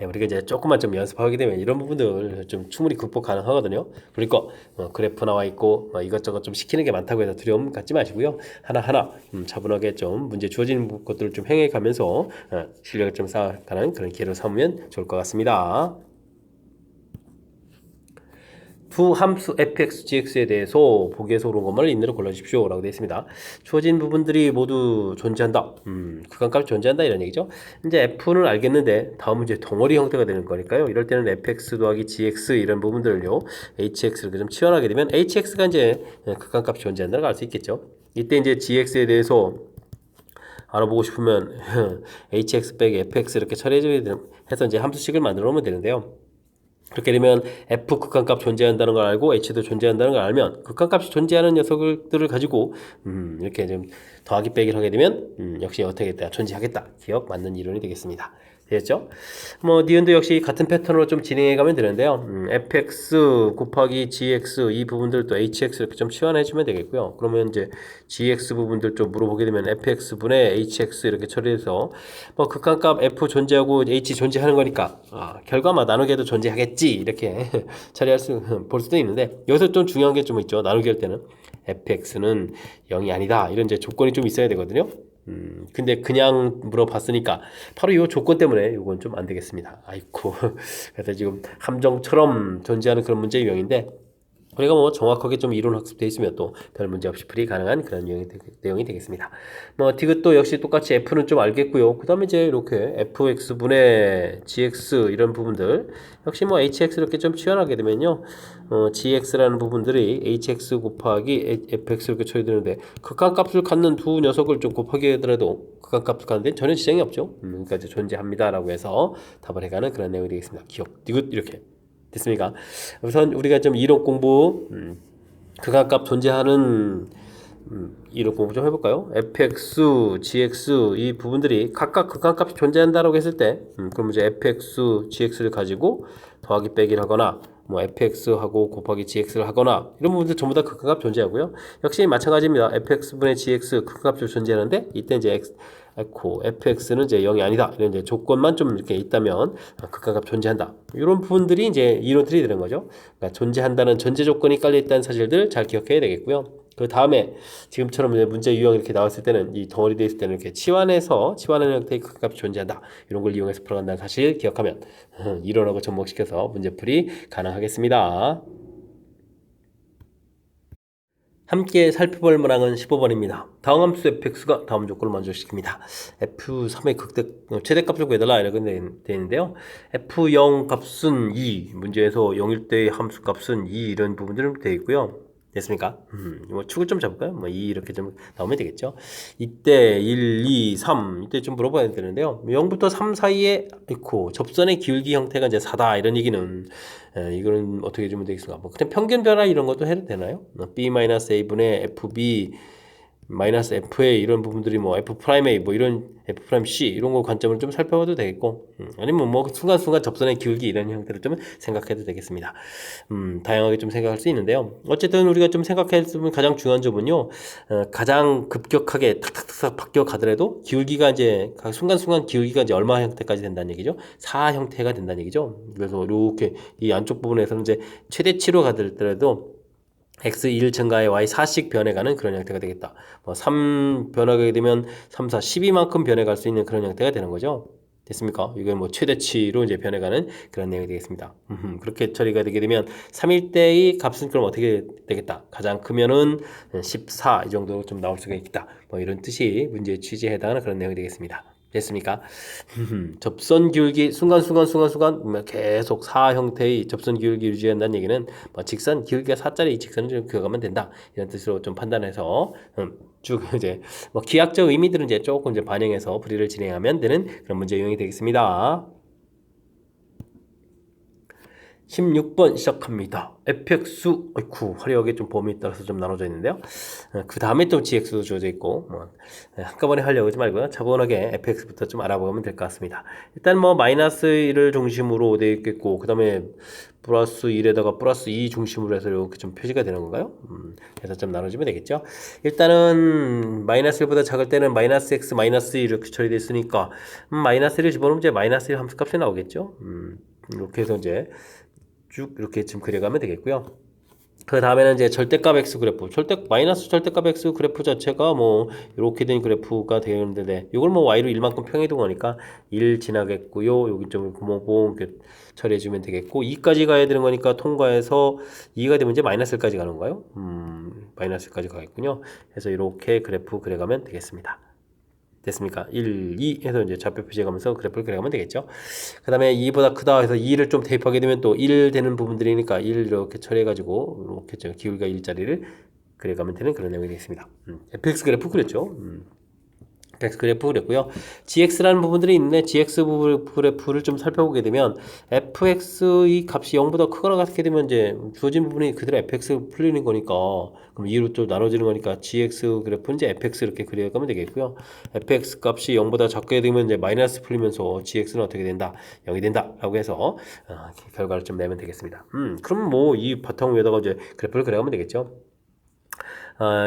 우리가 이제 조금만 좀 연습하게 되면 이런 부분들 좀 충분히 극복 가능하거든요. 그러니까 그래프 나와 있고 이것저것 좀 시키는 게 많다고 해서 두려움 갖지 마시고요. 하나하나 차분하게 좀 문제 주어지는 것들을 좀 행해 가면서 실력을 좀 쌓아가는 그런 기회를 삼으면 좋을 것 같습니다. 두 함수 fx, gx에 대해서 보기에서 옳은 것만을 있는 대로 골라주십시오 라고 되어 있습니다. 주어진 부분들이 모두 존재한다. 극한값이 존재한다 이런 얘기죠. 이제 f는 알겠는데 다음은 이제 덩어리 형태가 되는 거니까요. 이럴 때는 fx 더하기 gx 이런 부분들을요. hx를 좀 치환하게 되면 hx가 이제 극한값이 존재한다는 걸 알 수 있겠죠. 이때 이제 gx에 대해서 알아보고 싶으면 hx 빼기 fx 이렇게 처리해서 이제 함수식을 만들어 놓으면 되는데요. 그렇게 되면 f 극한값 존재한다는 걸 알고 h도 존재한다는 걸 알면 극한값이 존재하는 녀석들을 가지고 이렇게 좀 더하기 빼기를 하게 되면 역시 어떻게 했다 존재하겠다 기억 맞는 이론이 되겠습니다. 되겠죠? 뭐 니은도 역시 같은 패턴으로 좀 진행해 가면 되는데요. fx 곱하기 gx 이 부분들 또 hx 이렇게 좀 치환해 주면 되겠고요. 그러면 이제 gx 부분들 좀 물어보게 되면 fx 분의 hx 이렇게 처리해서 뭐 극한값 f 존재하고 h 존재하는 거니까 결과만 나누기 해도 존재하겠지 이렇게 처리할 볼 수도 있는데 여기서 좀 중요한 게 좀 있죠. 나누기 할 때는 fx는 0이 아니다 이런 이제 조건이 좀 있어야 되거든요. 근데 그냥 물어봤으니까 바로 이 조건 때문에 이건 좀 안 되겠습니다. 아이고 그래서 지금 함정처럼 존재하는 그런 문제 유형인데 우리가 뭐 정확하게 좀 이론 학습되어 있으면 또 별 문제 없이 풀이 가능한 그런 내용이 되겠습니다. 뭐 디귿도 역시 똑같이 f는 좀 알겠고요. 그 다음에 이제 이렇게 fx분의 gx 이런 부분들 역시 뭐 hx 이렇게 좀 치환하게 되면요, gx라는 부분들이 hx 곱하기 fx 이렇게 처리되는데 극한값을 갖는 두 녀석을 좀 곱하기 하더라도 극한값을 갖는데 전혀 지장이 없죠. 그러니까 이제 존재합니다라고 해서 답을 해가는 그런 내용이 되겠습니다. 기억 디귿 이렇게. 됐습니까? 우선 우리가 좀 이론 공부, 극한값 존재하는 이론 공부 좀 해볼까요? fx, gx 이 부분들이 각각 극한값이 존재한다라고 했을 때, 그럼 이제 fx, gx를 가지고 더하기 빼기를 하거나, 뭐 fx하고 곱하기 gx를 하거나 이런 부분들 전부 다 극한값 존재하고요. 역시 마찬가지입니다. fx분의 gx 극한값이 존재하는데 이때 이제 fx는 이제 0이 아니다. 이런 이제 조건만 좀 이렇게 있다면 극한값 존재한다. 이런 부분들이 이제 이론들이 되는 거죠. 그러니까 존재한다는 전제 조건이 깔려 있다는 사실들 잘 기억해야 되겠고요. 그 다음에 지금처럼 문제 유형 이렇게 나왔을 때는 이 덩어리 되어 있을 때는 이렇게 치환하는 형태의 극한값이 존재한다. 이런 걸 이용해서 풀어간다는 사실 기억하면 이론하고 접목시켜서 문제풀이 가능하겠습니다. 함께 살펴볼 문항은 15번입니다. 다음 함수 fx가 다음 조건을 만족시킵니다. f3의 최대값을 구해달라 이렇게 되어 있는데요. f0 값은 2, 문제에서 0일 때의 함수 값은 2 이런 부분들은 되어 있고요. 됐습니까? 뭐 축을 좀 잡을까요? 뭐 2 이렇게 좀 나오면 되겠죠. 이때 1, 2, 3 이때 좀 물어봐야 되는데요. 0부터 3 사이에 있고 접선의 기울기 형태가 이제 4다 이런 얘기는 이거는 어떻게 해주면 되겠습니까? 뭐 그냥 평균 변화 이런 것도 해도 되나요? b-a분의 fb 마이너스 FA 이런 부분들이 뭐 F'A 뭐 이런 F'C 이런 거 관점을 좀 살펴봐도 되겠고, 아니면 뭐 순간순간 접선의 기울기 이런 형태를 좀 생각해도 되겠습니다. 다양하게 좀 생각할 수 있는데요. 어쨌든 우리가 좀 생각했으면 가장 중요한 점은요, 가장 급격하게 탁탁탁 바뀌어 가더라도 기울기가 이제 순간순간 기울기가 이제 얼마 형태까지 된다는 얘기죠. 4 형태가 된다는 얘기죠. 그래서 이렇게 이 안쪽 부분에서는 이제 최대치로 가더라도 x1 증가에 y4씩 변해가는 그런 형태가 되겠다. 뭐 3 변하게 되면 3, 4, 12만큼 변해갈 수 있는 그런 형태가 되는 거죠. 됐습니까? 이건 뭐 최대치로 이제 변해가는 그런 내용이 되겠습니다. 그렇게 처리가 되게 되면 3일 때의 값은 그럼 어떻게 되겠다? 가장 크면은 14 이 정도 좀 나올 수가 있다. 뭐 이런 뜻이 문제의 취지에 해당하는 그런 내용이 되겠습니다. 됐습니까? 접선 기울기 순간순간 계속 4 형태의 접선 기울기 유지한다는 얘기는 뭐 직선 기울기가 4짜리 이 직선을 좀 그어가면 된다 이런 뜻으로 좀 판단해서 쭉 이제 뭐 기하학적 의미들은 이제 조금 이제 반영해서 풀이를 진행하면 되는 그런 문제 유형이 되겠습니다. 16번 시작합니다. fx, 화려하게 좀 범위에 따라서 좀 나눠져 있는데요. 그 다음에 또 gx도 주어져 있고, 뭐, 한꺼번에 하려고 하지 말고요. 차분하게 fx부터 좀 알아보면 될 것 같습니다. 일단 뭐, 마이너스 1을 중심으로 되어 있겠고, 그 다음에 플러스 1에다가 플러스 2 중심으로 해서 이렇게 좀 표시가 되는 건가요? 그래서 좀 나눠주면 되겠죠. 일단은, 마이너스 1보다 작을 때는 마이너스 x, 마이너스 2 이렇게 처리되어 있으니까, 마이너스 1을 집어넣으면 이제 마이너스 1 함수값이 나오겠죠. 이렇게 해서 이제, 쭉 이렇게 지금 그려가면 되겠고요. 그 다음에는 이제 절대값 x 그래프, 마이너스 절대값 x 그래프 자체가 뭐 이렇게 된 그래프가 되는데, 이걸 뭐 y로 1만큼 평해둔 거니까 1 지나겠고요. 여기 좀 구멍 이렇게 처리해주면 되겠고, 2까지 가야 되는 거니까 통과해서 2가 되면 이제 마이너스 1까지 가는 거예요. 마이너스 1까지 가겠군요. 그래서 이렇게 그래프 그려가면 되겠습니다. 됐습니까? 1, 2 해서 이제 좌표 표시해가면서 그래프를 그려가면 되겠죠. 그 다음에 2보다 크다 해서 2를 좀 대입하게 되면 또 1 되는 부분들이니까 1 이렇게 처리해가지고 이렇게 기울기가 1짜리를 그려가면 되는 그런 내용이 되겠습니다. fx 그래프 그렸죠. fx 그래프 그렸고요. gx라는 부분들이 있는데 gx 그래프를 좀 살펴보게 되면 fx의 값이 0보다 크거나 같게 되면 이제 주어진 부분이 그대로 fx 풀리는 거니까 그럼 2로 또 나눠지는 거니까 gx 그래프는 이제 fx 이렇게 그려가면 되겠고요. fx 값이 0보다 작게 되면 이제 마이너스 풀리면서 gx는 어떻게 된다? 0이 된다 라고 해서 결과를 좀 내면 되겠습니다. 그럼 뭐 이 바탕 위에다가 이제 그래프를 그려가면 되겠죠.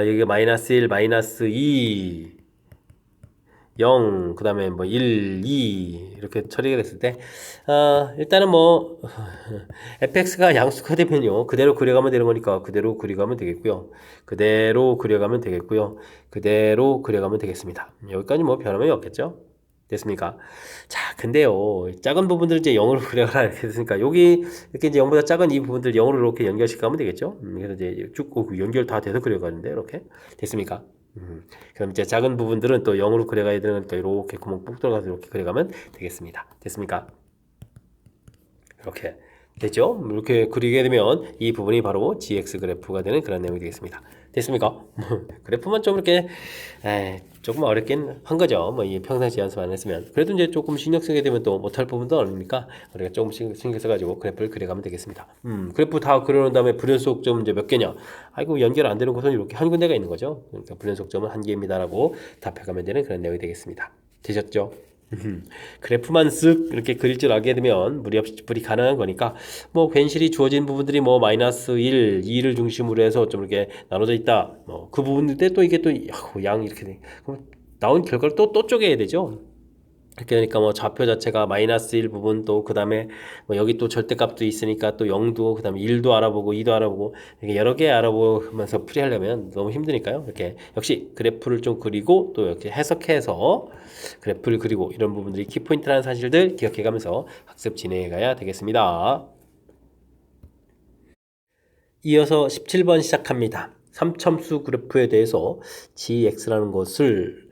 여기 마이너스 1, 마이너스 2 0, 그 다음에 뭐 1, 2 이렇게 처리가 됐을 때 일단은 뭐 fx가 양수가 되면요 그대로 그려가면 되는 거니까 그대로 그려가면 되겠고요. 그대로 그려가면 되겠습니다. 여기까지 뭐 변함이 없겠죠. 됐습니까? 자, 근데요, 작은 부분들 이제 0으로 그려라 이렇게 됐으니까 여기 이렇게 이제 0보다 작은 이 부분들 0으로 이렇게 연결시키면 되겠죠? 그래서 이제 쭉 연결 다 돼서 그려가는데 이렇게 됐습니까? 그럼 이제 작은 부분들은 또 0으로 그려가야 되니까 이렇게 구멍 푹 들어가서 이렇게 그려가면 되겠습니다. 됐습니까? 이렇게 됐죠? 이렇게 그리게 되면 이 부분이 바로 GX 그래프가 되는 그런 내용이 되겠습니다. 됐습니까? 그래프만 좀 이렇게 조금 어렵긴 한 거죠. 뭐 이 평상시 연습 안 했으면 그래도 이제 조금 신경 쓰게 되면 또 못할 부분도 아닙니까? 우리가 조금 신경 써가지고 그래프를 그려가면 되겠습니다. 그래프 다 그려놓은 다음에 불연속점 이제 몇 개냐? 아이고 연결 안 되는 곳은 이렇게 한 군데가 있는 거죠. 그러니까 불연속점은 한 개입니다라고 답해가면 되는 그런 내용이 되겠습니다. 되셨죠? 그래프만 쓱 이렇게 그릴 줄 알게 되면 무리 없이 풀이 가능한 거니까 뭐 괜시리 주어진 부분들이 뭐 마이너스 1, 2를 중심으로 해서 좀 이렇게 나눠져 있다. 뭐 그 부분들 때 또 이게 또 양 이렇게 돼. 그럼 나온 결과를 또 쪼개야 되죠. 이렇게 되니까 뭐 좌표 자체가 마이너스 1 부분 또 그 다음에 뭐 여기 또 절대값도 있으니까 또 0도 그 다음에 1도 알아보고 2도 알아보고 이렇게 여러 개 알아보면서 풀이하려면 너무 힘드니까요. 이렇게 역시 그래프를 좀 그리고 또 이렇게 해석해서 그래프를 그리고 이런 부분들이 키포인트라는 사실들 기억해가면서 학습 진행해 가야 되겠습니다. 이어서 17번 시작합니다. 3참수 그래프에 대해서 gx라는 것을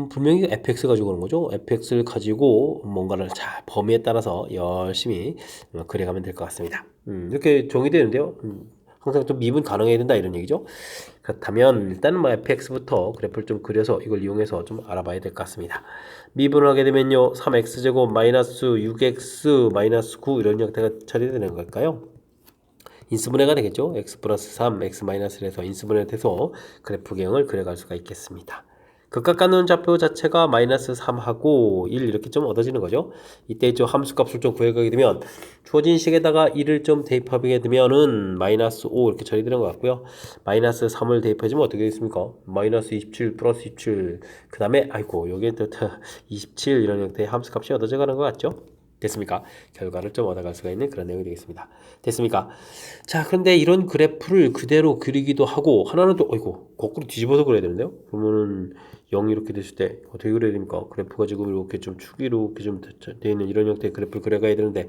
분명히 fx 가지고 그런 거죠. fx를 가지고 뭔가를 잘 범위에 따라서 열심히 그려가면 될 것 같습니다. 이렇게 정의되는데요. 항상 좀 미분 가능해야 된다 이런 얘기죠. 그렇다면 일단은 뭐 fx부터 그래프를 좀 그려서 이걸 이용해서 좀 알아봐야 될 것 같습니다. 미분을 하게 되면요. 3x제곱 마이너스 6x 마이너스 9 이런 형태가 처리되는 걸까요? 인수분해가 되겠죠. x 플러스 3, x 마이너스를 해서 인수분해가 돼서 그래프 개형을 그려갈 수가 있겠습니다. 극과 같는 좌표 자체가 마이너스 3하고 1 이렇게 좀 얻어지는 거죠. 이때 저 함수값을 좀 구해가게 되면 주어진 식에다가 1을 좀 대입하게 되면은 마이너스 5 이렇게 처리되는 것 같고요. 마이너스 3을 대입해주면 어떻게 되겠습니까? 마이너스 27 플러스 27 그 다음에 아이고 여기에 또 27 이런 형태의 함수값이 얻어져 가는 것 같죠. 됐습니까? 결과를 좀 얻어갈 수가 있는 그런 내용이 되겠습니다. 됐습니까? 자, 그런데 이런 그래프를 그대로 그리기도 하고 하나는 또 어이구 거꾸로 뒤집어서 그려야 되는데요. 그러면은 0이 이렇게 됐을 때 어떻게 그려야 됩니까? 그래프가 지금 이렇게 좀 축이 이렇게 좀 되어 있는 이런 형태의 그래프를 그려가야 되는데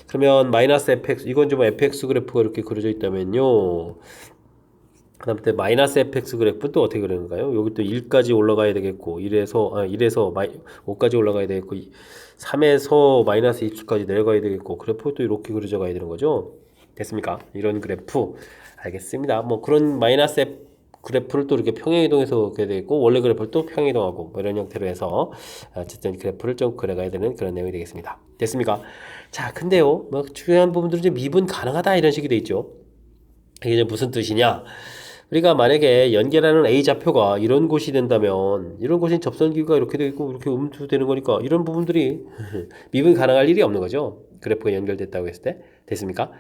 그러면 마이너스 fx 이건 좀 fx 그래프가 이렇게 그려져 있다면요. 그 다음에 마이너스 fx 그래프는 또 어떻게 그리는가요? 여기 또 1까지 올라가야 되겠고 1에서 5까지 올라가야 되겠고 3에서 마이너스 27까지 내려가야 되겠고 그래프가 또 이렇게 그려져 가야 되는 거죠. 됐습니까? 이런 그래프 알겠습니다. 뭐 그런 마이너스 f 그래프를 또 이렇게 평행이동해서 그려야 되겠고 원래 그래프를 또 평행이동하고 뭐 이런 형태로 해서 어쨌든 그래프를 좀 그려가야 되는 그런 내용이 되겠습니다. 됐습니까? 자, 근데요, 뭐 중요한 부분들은 이제 미분 가능하다 이런 식이 돼 있죠. 이게 이제 무슨 뜻이냐? 우리가 만약에 연결하는 A 좌표가 이런 곳이 된다면 이런 곳인 접선기가 이렇게 되고 이렇게 음수되는 거니까 이런 부분들이 미분 가능할 일이 없는 거죠. 그래프가 연결됐다고 했을 때 됐습니까?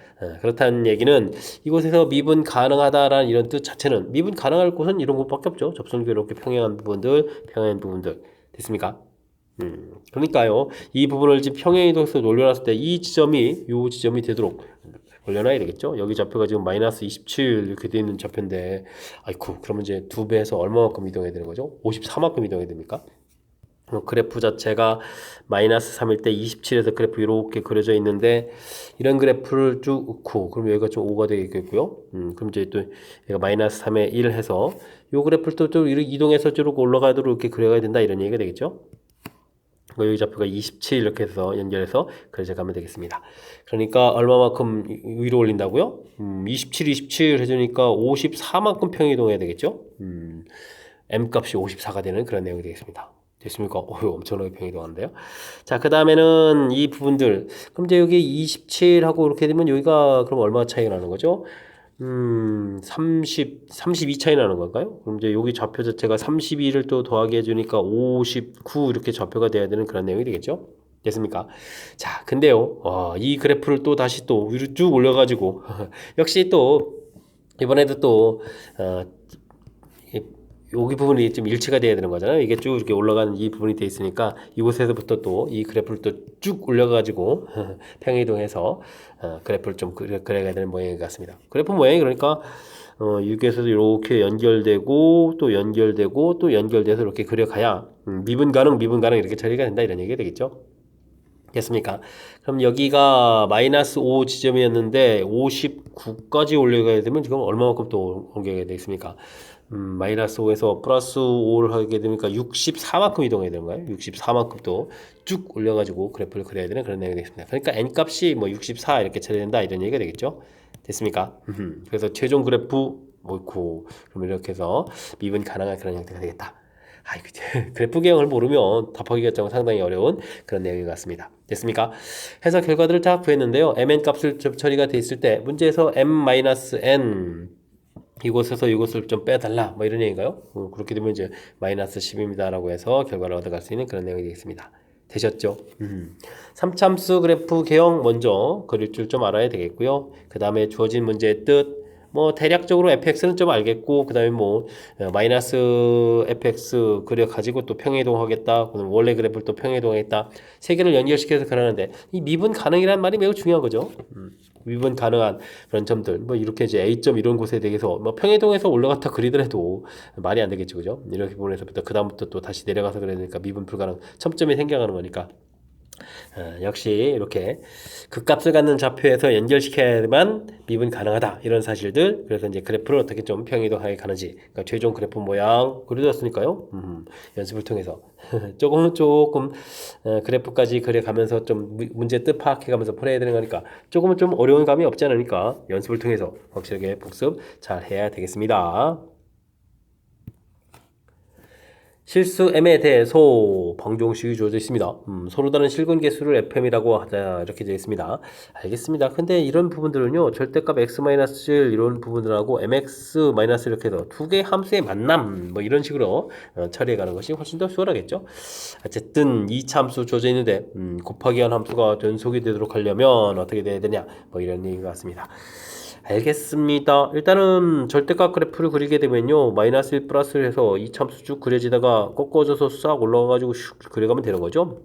그렇다는 얘기는 이곳에서 미분 가능하다라는 이런 뜻 자체는 미분 가능할 곳은 이런 곳밖에 없죠. 접선기 이렇게 평행한 부분들 됐습니까? 그러니까요 이 부분을 지금 평행이동해서 올려놨을 때 이 지점이 되도록 올려놔야 되겠죠. 여기 좌표가 지금 마이너스 27 이렇게 되어 있는 좌표인데 아이쿠 그러면 이제 2배에서 얼마만큼 이동해야 되는 거죠? 54만큼 이동해야 됩니까? 그래프 자체가 마이너스 3일 때 27에서 그래프 이렇게 그려져 있는데 이런 그래프를 쭉 놓고 그럼 여기가 좀 5가 되겠고요. 그럼 이제 또 얘가 마이너스 3에 1 해서 요 그래프를 또 이동해서 쭉 올라가도록 이렇게 그려야 된다 이런 얘기가 되겠죠. 여기 좌표가 27 이렇게 해서 연결해서 그려져 가면 되겠습니다. 그러니까 얼마만큼 위로 올린다고요? 27 해주니까 54만큼 평이동해야 되겠죠? M값이 54가 되는 그런 내용이 되겠습니다. 됐습니까? 엄청나게 평이동한데요. 자, 그 다음에는 이 부분들. 그럼 이제 여기 27하고 이렇게 되면 여기가 그럼 얼마 차이가 나는 거죠? 32 차이 나는 걸까요? 그럼 이제 여기 좌표 자체가 32를 또 더하게 해주니까 59 이렇게 좌표가 돼야 되는 그런 내용이 되겠죠? 됐습니까? 자, 근데요, 이 그래프를 또 다시 또 위로 쭉 올려가지고, 역시 또, 이번에도 또, 여기 부분이 좀 일치가 돼야 되는 거잖아요. 이게 쭉 이렇게 올라가는 이 부분이 돼 있으니까 이곳에서부터 또 이 그래프를 또 쭉 올려가지고 평행이동해서 그래프를 좀 그려가야 되는 모양인 것 같습니다. 그래프 모양이 그러니까 이렇게해서 이렇게 연결되고 또 연결되고 또 연결돼서 이렇게 그려가야 미분 가능 이렇게 처리가 된다 이런 얘기가 되겠죠. 됐습니까? 그럼 여기가 마이너스 5 지점이었는데 59까지 올려가야 되면 지금 얼마만큼 또 옮겨야 되겠습니까? 마이너스 5에서 플러스 5를 하게 되니까 64만큼 이동해야 되는 거예요. 64만큼 또 쭉 올려가지고 그래프를 그려야 되는 그런 내용이 되겠습니다. 그러니까 n 값이 뭐 64 이렇게 처리된다 이런 얘기가 되겠죠. 됐습니까? 그래서 최종 그래프 옳고 그럼 이렇게 해서 미분 가능한 그런 형태가 되겠다. 그래프 개형을 모르면 답하기가 좀 상당히 어려운 그런 내용인 것 같습니다. 됐습니까? 해서 결과들을 다 구했는데요. mn 값을 좀 처리가 돼 있을 때 문제에서 m-n 이곳에서 이곳을 좀 빼달라 뭐 이런 얘기인가요? 그렇게 되면 이제 마이너스 10입니다 라고 해서 결과를 얻어갈 수 있는 그런 내용이 되겠습니다. 되셨죠? 3참수 그래프 개형 먼저 그릴 줄 좀 알아야 되겠고요. 그 다음에 주어진 문제의 뜻 뭐 대략적으로 fx는 좀 알겠고 그 다음에 뭐 마이너스 fx 그려 가지고 또 평행이동하겠다. 원래 그래프를 또 평행이동하겠다. 세 개를 연결시켜서 그러는데 이 미분 가능이라는 말이 매우 중요한 거죠. 미분 가능한 그런 점들 뭐 이렇게 이제 A점 이런 곳에 대해서 뭐 평행이동해서 올라갔다 그리더라도 말이 안 되겠죠, 그죠? 이렇게 부분에서부터 그 다음부터 또 다시 내려가서 그래야 되니까 미분 불가능 첨점이 생겨가는 거니까. 역시 이렇게 극값을 갖는 좌표에서 연결시켜야만 미분 가능하다 이런 사실들. 그래서 이제 그래프를 어떻게 좀 평이동하게 가는지 그러니까 최종 그래프 모양 그려졌으니까요. 연습을 통해서 조금 그래프까지 그려가면서 좀 문제 뜻 파악해가면서 풀어야 되는 거니까 조금은 좀 어려운 감이 없지 않으니까 연습을 통해서 확실하게 복습 잘 해야 되겠습니다. 실수 m에 대해서 방정식이 주어져 있습니다. 서로 다른 실근 개수를 fm이라고 하자 이렇게 되어 있습니다. 알겠습니다. 근데 이런 부분들은요 절대값 x-1 이런 부분들하고 mx- 이렇게 해서 두 개의 함수의 만남 뭐 이런 식으로 처리해 가는 것이 훨씬 더 수월하겠죠. 어쨌든 이 참수 주어져 있는데 곱하기 한 함수가 연속이 되도록 하려면 어떻게 돼야 되냐 뭐 이런 얘기 같습니다. 알겠습니다. 일단은 절대값 그래프를 그리게 되면요 마이너스 1 플러스를 해서 이 참수 쭉 그려지다가 꺾어져서 싹 올라가가지고 슉 그려가면 되는 거죠.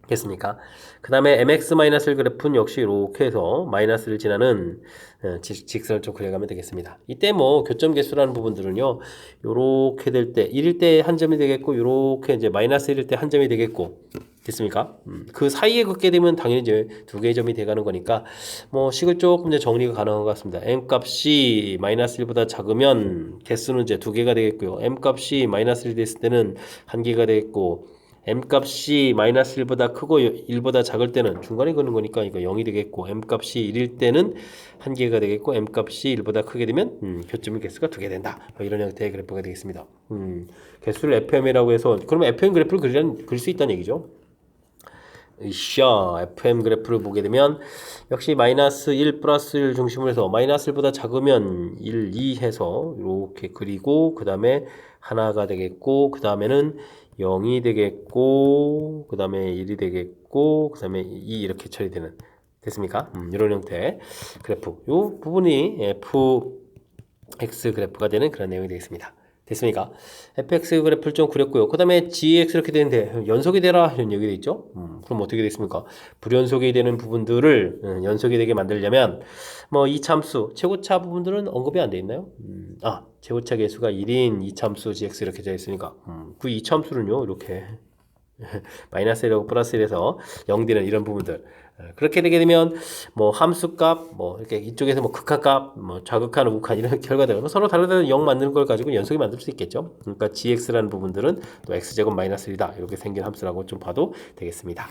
됐습니까? 그 다음에 mx-1 그래프는 역시 이렇게 해서 마이너스를 지나는 직선을 좀 그려가면 되겠습니다. 이때 뭐 교점 개수라는 부분들은요 요렇게 될 때 1일 때 한 점이 되겠고 요렇게 이제 마이너스 1일 때 한 점이 되겠고 됐습니까? 그 사이에 긋게 되면 당연히 이제 두 개의 점이 돼가는 거니까 뭐 식을 조금 이제 정리가 가능한 것 같습니다. m 값이 마이너스 1보다 작으면 개수는 이제 두 개가 되겠고요. m 값이 마이너스 1 됐을 때는 한 개가 되겠고 m 값이 마이너스 1보다 크고 1보다 작을 때는 중간에 그는 거니까 이거 0이 되겠고 m 값이 1일 때는 한 개가 되겠고 m 값이 1보다 크게 되면 교점의 개수가 두 개 된다. 이런 형태의 그래프가 되겠습니다. 개수를 fm이라고 해서 그러면 fm 그래프를 그릴 수 있다는 얘기죠. FM 그래프를 보게 되면 역시 마이너스 1 플러스 1 중심으로 해서 마이너스 1보다 작으면 1, 2 해서 이렇게 그리고 그 다음에 하나가 되겠고 그 다음에는 0이 되겠고 그 다음에 1이 되겠고 그 다음에 2 이렇게 처리되는 됐습니까? 이런 형태 그래프 이 부분이 fx 그래프가 되는 그런 내용이 되겠습니다. 됐습니까? fx 그래프를 좀 그렸고요. 그 다음에 gx 이렇게 되는데 연속이 되라 이런 얘기 돼 있죠. 그럼 어떻게 됐습니까? 불연속이 되는 부분들을 연속이 되게 만들려면 뭐 이 참수 최고차 부분들은 언급이 안 돼 있나요? 최고차 개수가 1인 이 참수 gx 이렇게 되어 있으니까 그 이 참수는요 이렇게 마이너스 1하고 플러스 1에서 0 되는 이런 부분들 그렇게 되게 되면 뭐 함수값 뭐 이렇게 이쪽에서 뭐 극한값 뭐 좌극한 우극한 이런 결과들 뭐 서로 다르다는 0 만드는 걸 가지고 연속이 만들 수 있겠죠. 그러니까 gx라는 부분들은 또 x제곱 마이너스 1이다 이렇게 생긴 함수라고 좀 봐도 되겠습니다.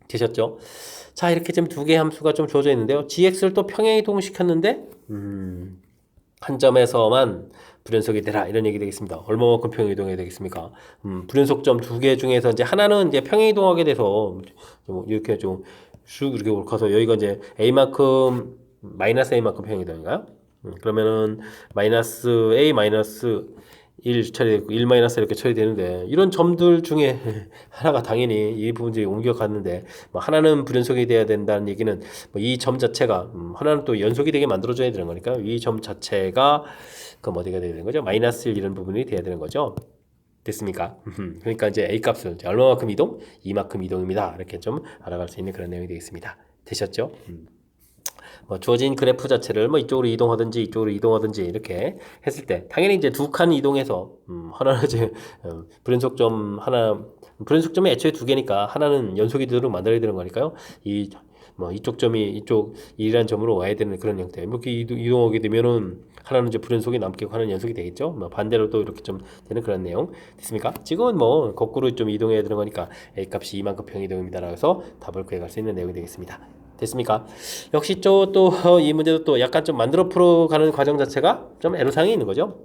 되셨죠? 자 이렇게 지금 두 개의 함수가 좀 주어져 있는데요. gx를 또 평행이동 시켰는데 한 점에서만 불연속이 되라 이런 얘기 되겠습니다. 얼마만큼 평행이동해야 되겠습니까? 불연속점 두 개 중에서 이제 하나는 이제 평행이동하게 돼서 이렇게 좀 쑥 이렇게 가서 여기가 이제 a만큼 마이너스 a만큼 평행이동인가요? 그러면은 마이너스 a 마이너스 1 처리되고 1 마이너스 이렇게 처리되는데 이런 점들 중에 하나가 당연히 이 부분들이 옮겨갔는데 뭐 하나는 불연속이 돼야 된다는 얘기는 뭐 이 점 자체가 하나는 또 연속이 되게 만들어줘야 되는 거니까 이 점 자체가 그럼 어디가 돼야 되는 거죠? 마이너스 1 이런 부분이 돼야 되는 거죠. 됐습니까? 그러니까 이제 a 값은 얼마만큼 이동? 이만큼 이동입니다. 이렇게 좀 알아갈 수 있는 그런 내용이 되겠습니다. 되셨죠? 뭐 주어진 그래프 자체를 뭐 이쪽으로 이동하든지 이렇게 했을 때 당연히 이제 두 칸 이동해서 하나는 이제 불연속점 하나 불연속점이 애초에 두 개니까 하나는 연속이도록 만들어야 되는 거니까요. 이 뭐 이쪽 점이 이쪽 1이라는 점으로 와야 되는 그런 형태. 이렇게 이동하게 되면은 하나는 이제 불연속이 남게 하나는 연속이 되겠죠. 뭐 반대로 또 이렇게 좀 되는 그런 내용 됐습니까? 지금은 뭐 거꾸로 좀 이동해야 되는 거니까 a 값이 2만큼 평이동입니다라고 해서 답을 구해갈 수 있는 내용이 되겠습니다. 됐습니까? 역시 또 이 문제도 또 약간 좀 만들어 풀어가는 과정 자체가 좀 애로사항이 있는 거죠.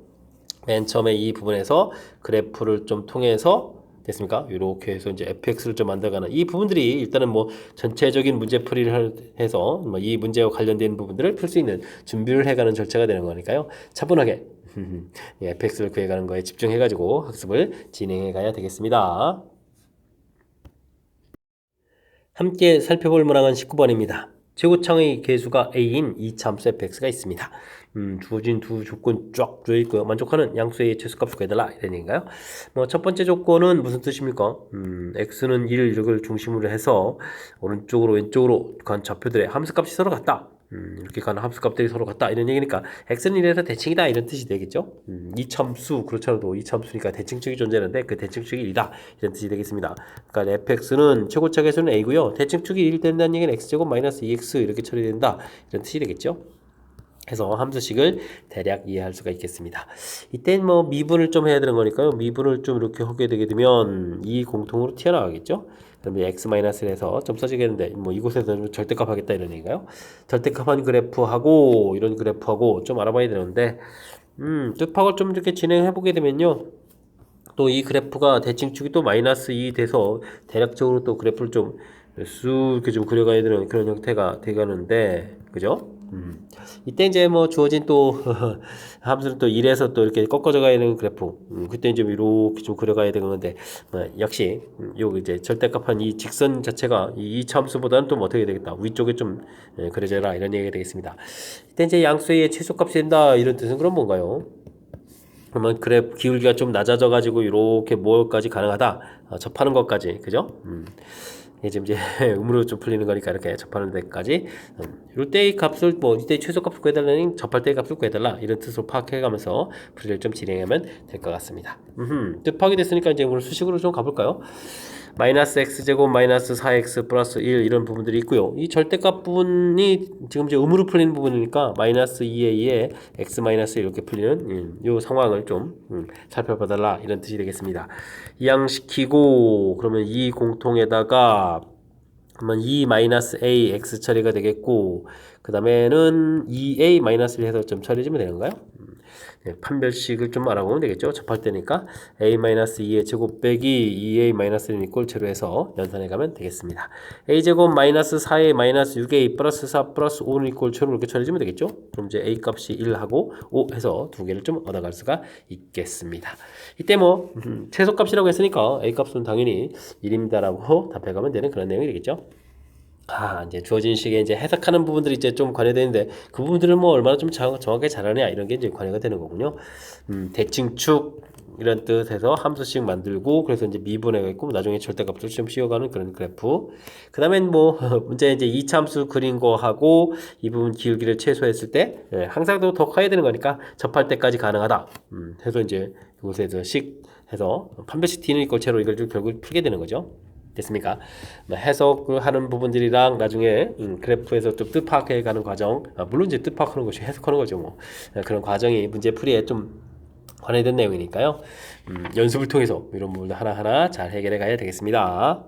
맨 처음에 이 부분에서 그래프를 좀 통해서 됐습니까? 이렇게 해서 이제 fx를 좀 만들어가는 이 부분들이 일단은 뭐 전체적인 문제풀이를 해서 뭐 이 문제와 관련된 부분들을 풀 수 있는 준비를 해가는 절차가 되는 거니까요. 차분하게 fx를 구해가는 거에 집중해가지고 학습을 진행해가야 되겠습니다. 함께 살펴볼 문항은 19번입니다. 최고창의 계수가 a인 이차함수 fx가 있습니다. 주어진 두 조건 쫙 되어 있고요. 만족하는 양수의 최소값을 구해달라 이런 얘기인가요? 뭐 첫 번째 조건은 무슨 뜻입니까? x는 1, 6을 중심으로 해서 오른쪽으로 왼쪽으로 간 좌표들의 함수값이 서로 같다. 이렇게 가는 함수값들이 서로 같다 이런 얘기니까 x는 1에서 대칭이다 이런 뜻이 되겠죠. 이참수 그렇잖아도 이참수니까 대칭축이 존재하는데 그 대칭축이 1이다 이런 뜻이 되겠습니다. 그러니까 fx는 최고차 계수는 a고요. 대칭축이 1 된다는 얘기는 x제곱 마이너스 2x 이렇게 처리된다 이런 뜻이 되겠죠. 해서 함수식을 대략 이해할 수가 있겠습니다. 이땐 뭐 미분을 좀 해야 되는 거니까요. 미분을 좀 이렇게 하게 되게 되면 이 공통으로 튀어나가겠죠. 그러면 x-를 해서 좀 써지겠는데 뭐 이곳에서는 절대값 하겠다 이런 얘기인가요? 절대값한 그래프하고 이런 그래프하고 좀 알아봐야 되는데 뜻팍을 좀 이렇게 진행해 보게 되면요. 또 이 그래프가 대칭축이 또 마이너스 2 돼서 대략적으로 또 그래프를 좀 쑥 이렇게 좀 그려가야 되는 그런 형태가 되가는데 그죠? 이때 이제 뭐 주어진 또 함수는 또 1에서 또 이렇게 꺾어져 가야 되는 그래프 그때 이제 이렇게 좀 그려가야 되는 건데 역시 요 이제 절대값한 이 직선 자체가 이 참수보다는 또 어떻게 되겠다 위쪽에 좀 그려져라 이런 얘기가 되겠습니다. 이때 이제 양수의 최소값이 된다 이런 뜻은 그럼 뭔가요? 그러면 그래프 기울기가 좀 낮아져 가지고 이렇게 뭐까지 가능하다 접하는 것까지 그죠? 이게 지금 이제 음으로 좀 풀리는 거니까 이렇게 접하는 데까지 이럴 때의 값을 뭐 이때 최소값을 구해달라니 접할 때의 값을 구해달라 이런 뜻으로 파악해가면서 풀이를 좀 진행하면 될 것 같습니다. 뜻 파악이 됐으니까 이제 오늘 수식으로 좀 가볼까요? 마이너스 x제곱 마이너스 4x 플러스 1 이런 부분들이 있고요. 이 절대값 부분이 지금 이제 음으로 풀리는 부분이니까 마이너스 2a에 x 마이너스 이렇게 풀리는 이 상황을 좀 살펴봐달라 이런 뜻이 되겠습니다. 이항시키고 그러면 이 공통에다가 그러면 2 마이너스 a x 처리가 되겠고 그 다음에는 2a 마이너스를 해서 좀 처리해주면 되는 건가요? 판별식을 좀 알아보면 되겠죠. 접할 때니까 a-2의 제곱 빼기 2a-1 이꼴 제로해서 연산해 가면 되겠습니다. a제곱 마이너스 4a 마이너스 6a 플러스 4 플러스 5는 이꼴 제로 이렇게 처리해주면 되겠죠. 그럼 이제 a 값이 1하고 5 해서 두 개를 좀 얻어갈 수가 있겠습니다. 이때 뭐 최소값이라고 했으니까 a 값은 당연히 1입니다라고 답해가면 되는 그런 내용이 되겠죠. 이제 주어진 식에 이제 해석하는 부분들이 이제 좀 관여되는데 그 부분들은 뭐 얼마나 좀 정확하게 잘하냐 이런 게 이제 관여가 되는 거군요. 대칭축 이런 뜻에서 함수식 만들고 그래서 이제 미분해가 있고 나중에 절대값을 좀 씌워가는 그런 그래프. 그 다음엔 뭐 문제 이제 이차함수 그린 거 하고 이 부분 기울기를 최소했을 때 항상 더 커야 되는 거니까 접할 때까지 가능하다. 해서 이제 이곳에서 식 해서 판별식 t는 이꼴 제로 이걸 좀 결국 풀게 되는 거죠. 됐습니까? 해석하는 부분들이랑 나중에 그래프에서 좀 뜻 파악해 가는 과정 물론 이제 뜻 파악하는 것이 해석하는 거죠 뭐 그런 과정이 문제 풀이에 좀 관여된 내용이니까요 연습을 통해서 이런 부분들 하나하나 잘 해결해 가야 되겠습니다.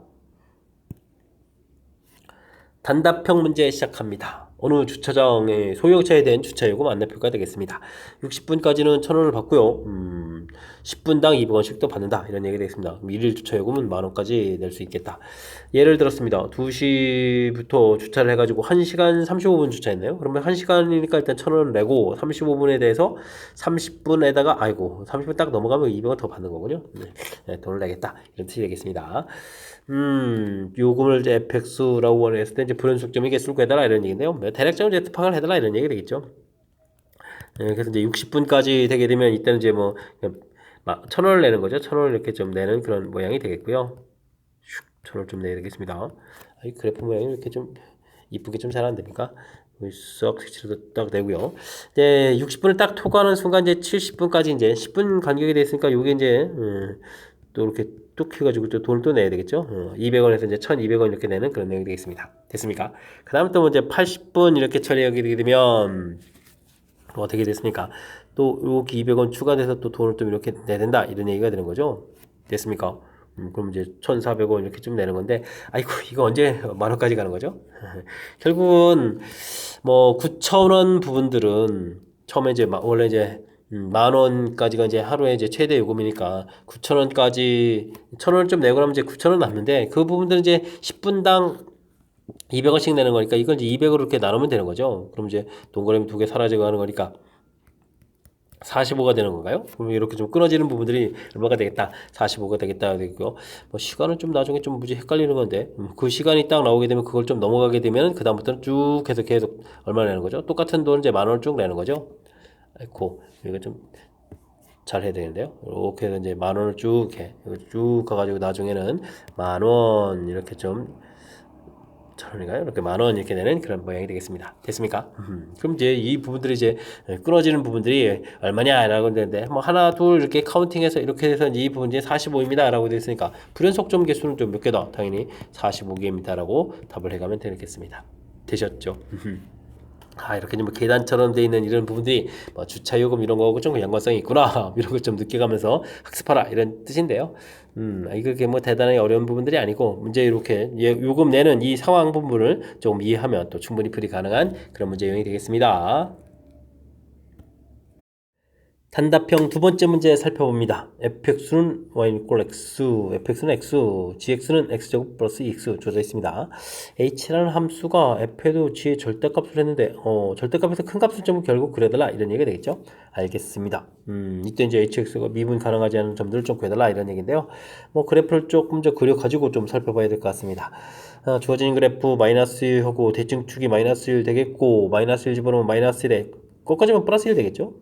단답형 문제 시작합니다. 어느 주차장의 소형차에 대한 주차요금 안내표가 되겠습니다. 60분까지는 1,000원을 받고요. 10분당 200원씩 또 받는다. 이런 얘기가 되겠습니다. 일일 주차요금은 만원까지 낼 수 있겠다. 예를 들었습니다. 2시부터 주차를 해가지고 1시간 35분 주차했네요. 그러면 1시간이니까 일단 1,000원을 내고 35분에 대해서 30분에다가 30분 딱 넘어가면 200원 더 받는 거군요. 네, 돈을 내겠다. 이런 뜻이 되겠습니다. 요금을 이제 fx라고 원했을 때 이제 불연속점이 개수를 구해달라 이런 얘기인데요. 대략적으로 이제 파악을 해달라 이런 얘기 되겠죠. 그래서 이제 60분까지 되게 되면 이때는 이제 뭐 1,000원을 내는 거죠. 1,000원을 이렇게 좀 내는 그런 모양이 되겠고요. 1,000원 좀 내야 되겠습니다. 이 그래프 모양이 이렇게 좀 이쁘게 좀 잘 안 됩니까? 썩 색칠도 딱 내고요. 이제 60분을 딱 토과하는 순간 이제 70분까지 이제 10분 간격이 됐으니까 요게 이제 또 이렇게 뚝 해가지고 또 돈을 또 내야 되겠죠. 200원에서 이제 1,200원 이렇게 내는 그런 내용이 되겠습니다. 됐습니까? 그 다음에 또 이제 80분 이렇게 처리하게 되게 되면 어떻게 됐습니까? 또 이렇게 200원 추가돼서 또 돈을 좀 이렇게 내야 된다 이런 얘기가 되는 거죠. 됐습니까? 그럼 이제 1,400원 이렇게 좀 내는 건데, 아이고, 이거 언제 10,000원까지 가는 거죠? 결국은, 뭐, 9,000원 부분들은, 처음에 이제, 원래 이제, 10,000원까지가 이제 하루에 이제 최대 요금이니까, 9,000원까지, 1,000원을 좀 내고 나면 이제 9,000원 남는데, 그 부분들은 이제 10분당 200원씩 내는 거니까, 이걸 이제 200으로 이렇게 나누면 되는 거죠. 그럼 이제 동그라미 2개 사라지고 하는 거니까, 45가 되는 건가요? 그러면 이렇게 좀 끊어지는 부분들이 얼마가 되겠다? 45가 되겠다 되고요. 뭐 시간은 좀 나중에 좀 무지 헷갈리는 건데 그 시간이 딱 나오게 되면 그걸 좀 넘어가게 되면 그 다음부터는 쭉 해서 계속 얼마 내는 거죠? 똑같은 돈 이제 10,000원을 쭉 내는 거죠. 아이고 이거 좀 잘 해야 되는데요. 이렇게 해서 이제 10,000원을 쭉 해. 이거 쭉 가가지고 나중에는 10,000원 이렇게 좀 1,000원인가요? 이렇게 10,000원 이렇게 되는 그런 모양이 되겠습니다. 됐습니까? 그럼 이제 이 부분들이 이제 끊어지는 부분들이 얼마냐라고 되는데 뭐 하나 둘 이렇게 카운팅해서 이렇게 해서 이 부분 이제 45입니다라고 되어 있으니까 불연속점 개수는 좀 몇 개다. 당연히 45개입니다라고 답을 해가면 되겠습니다. 되셨죠? 이렇게 뭐 계단처럼 돼 있는 이런 부분들이 뭐 주차 요금 이런 거하고 좀 연관성이 있구나 이런 걸 좀 느껴가면서 학습하라 이런 뜻인데요. 이게 뭐 대단히 어려운 부분들이 아니고 문제 이렇게 요금 내는 이 상황 부분을 조금 이해하면 또 충분히 풀이 가능한 그런 문제 유형이 되겠습니다. 단답형 두 번째 문제 살펴봅니다. fx는 y = x, fx는 x, gx는 x제곱 플러스 2x 주어져 있습니다. h라는 함수가 f에도 g의 절대값을 했는데 절대값에서 큰 값을 좀 결국 그려달라 이런 얘기가 되겠죠. 알겠습니다. 이때 이제 hx가 미분 가능하지 않은 점들을 좀 구해달라 이런 얘기인데요. 뭐 그래프를 조금 더 그려가지고 좀 살펴봐야 될 것 같습니다. 주어진 그래프 마이너스 1하고 대칭축이 마이너스 1 되겠고 마이너스 1 집어넣으면 마이너스 1에 꺾어지면 플러스 1 되겠죠.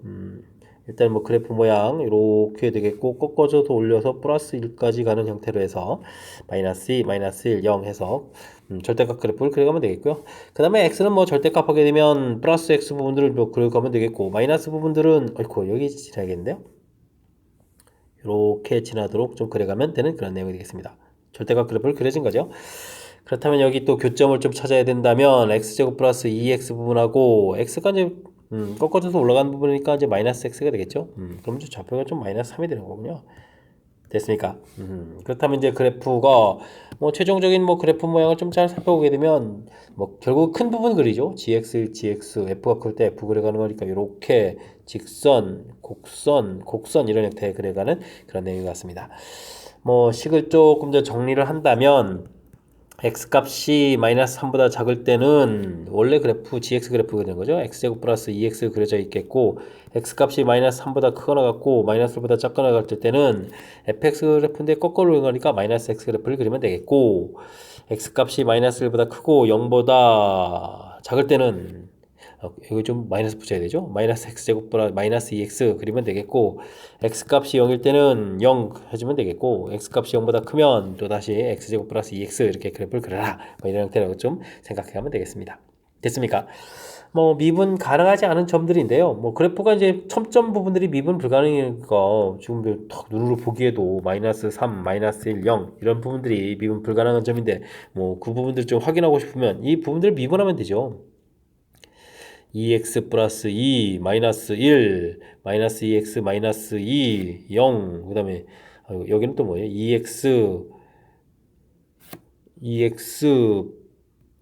일단 뭐 그래프 모양 이렇게 되겠고 꺾어져서 올려서 플러스 1까지 가는 형태로 해서 마이너스 2, 마이너스 1, 0 해서 절대값 그래프를 그려가면 되겠고요. 그 다음에 x는 뭐 절대값 하게 되면 플러스 x 부분들을 뭐 그려가면 되겠고 마이너스 부분들은 여기 지나야겠는데요. 이렇게 지나도록 좀 그려가면 되는 그런 내용이 되겠습니다. 절대값 그래프를 그려진 거죠. 그렇다면 여기 또 교점을 좀 찾아야 된다면 x제곱 플러스 2x 부분하고 x가 이제 꺾어져서 올라가는 부분이니까 이제 마이너스 x가 되겠죠. 그럼 이제 좌표가 좀 마이너스 3이 되는 거군요. 됐습니까? 그렇다면 이제 그래프가 뭐 최종적인 뭐 그래프 모양을 좀 잘 살펴보게 되면 뭐 결국 큰 부분 그리죠. gx, f가 클 때 f 그려가는 거니까 이렇게 직선, 곡선 이런 형태의 그려가는 그런 내용 같습니다. 뭐 식을 조금 더 정리를 한다면 x값이 마이너스 3보다 작을 때는 원래 그래프 gx 그래프가 되는 거죠. x제곱 플러스 2x 그려져 있겠고 x값이 마이너스 3보다 크거나 같고 마이너스 1보다 작거나 같을 때는 fx 그래프인데 거꾸로 그러니까 마이너스 x 그래프를 그리면 되겠고 x값이 마이너스 1보다 크고 0보다 작을 때는 여기 좀 마이너스 붙여야 되죠. 마이너스 x제곱 플러스 마이너스 2x 그리면 되겠고 x값이 0일 때는 0 해주면 되겠고 x값이 0보다 크면 또다시 x제곱 플러스 2x 이렇게 그래프를 그려라 뭐 이런 형태로 좀 생각하면 되겠습니다. 됐습니까? 뭐 미분 가능하지 않은 점들인데요. 뭐 그래프가 이제 첨점 부분들이 미분 불가능이니까 지금 턱 눈으로 보기에도 마이너스 3, 마이너스 1, 0 이런 부분들이 미분 불가능한 점인데 뭐 그 부분들 좀 확인하고 싶으면 이 부분들을 미분하면 되죠. 2x 플러스 2 마이너스 1 마이너스 2x 마이너스 2 0 그 다음에 여기는 또 뭐예요? 2x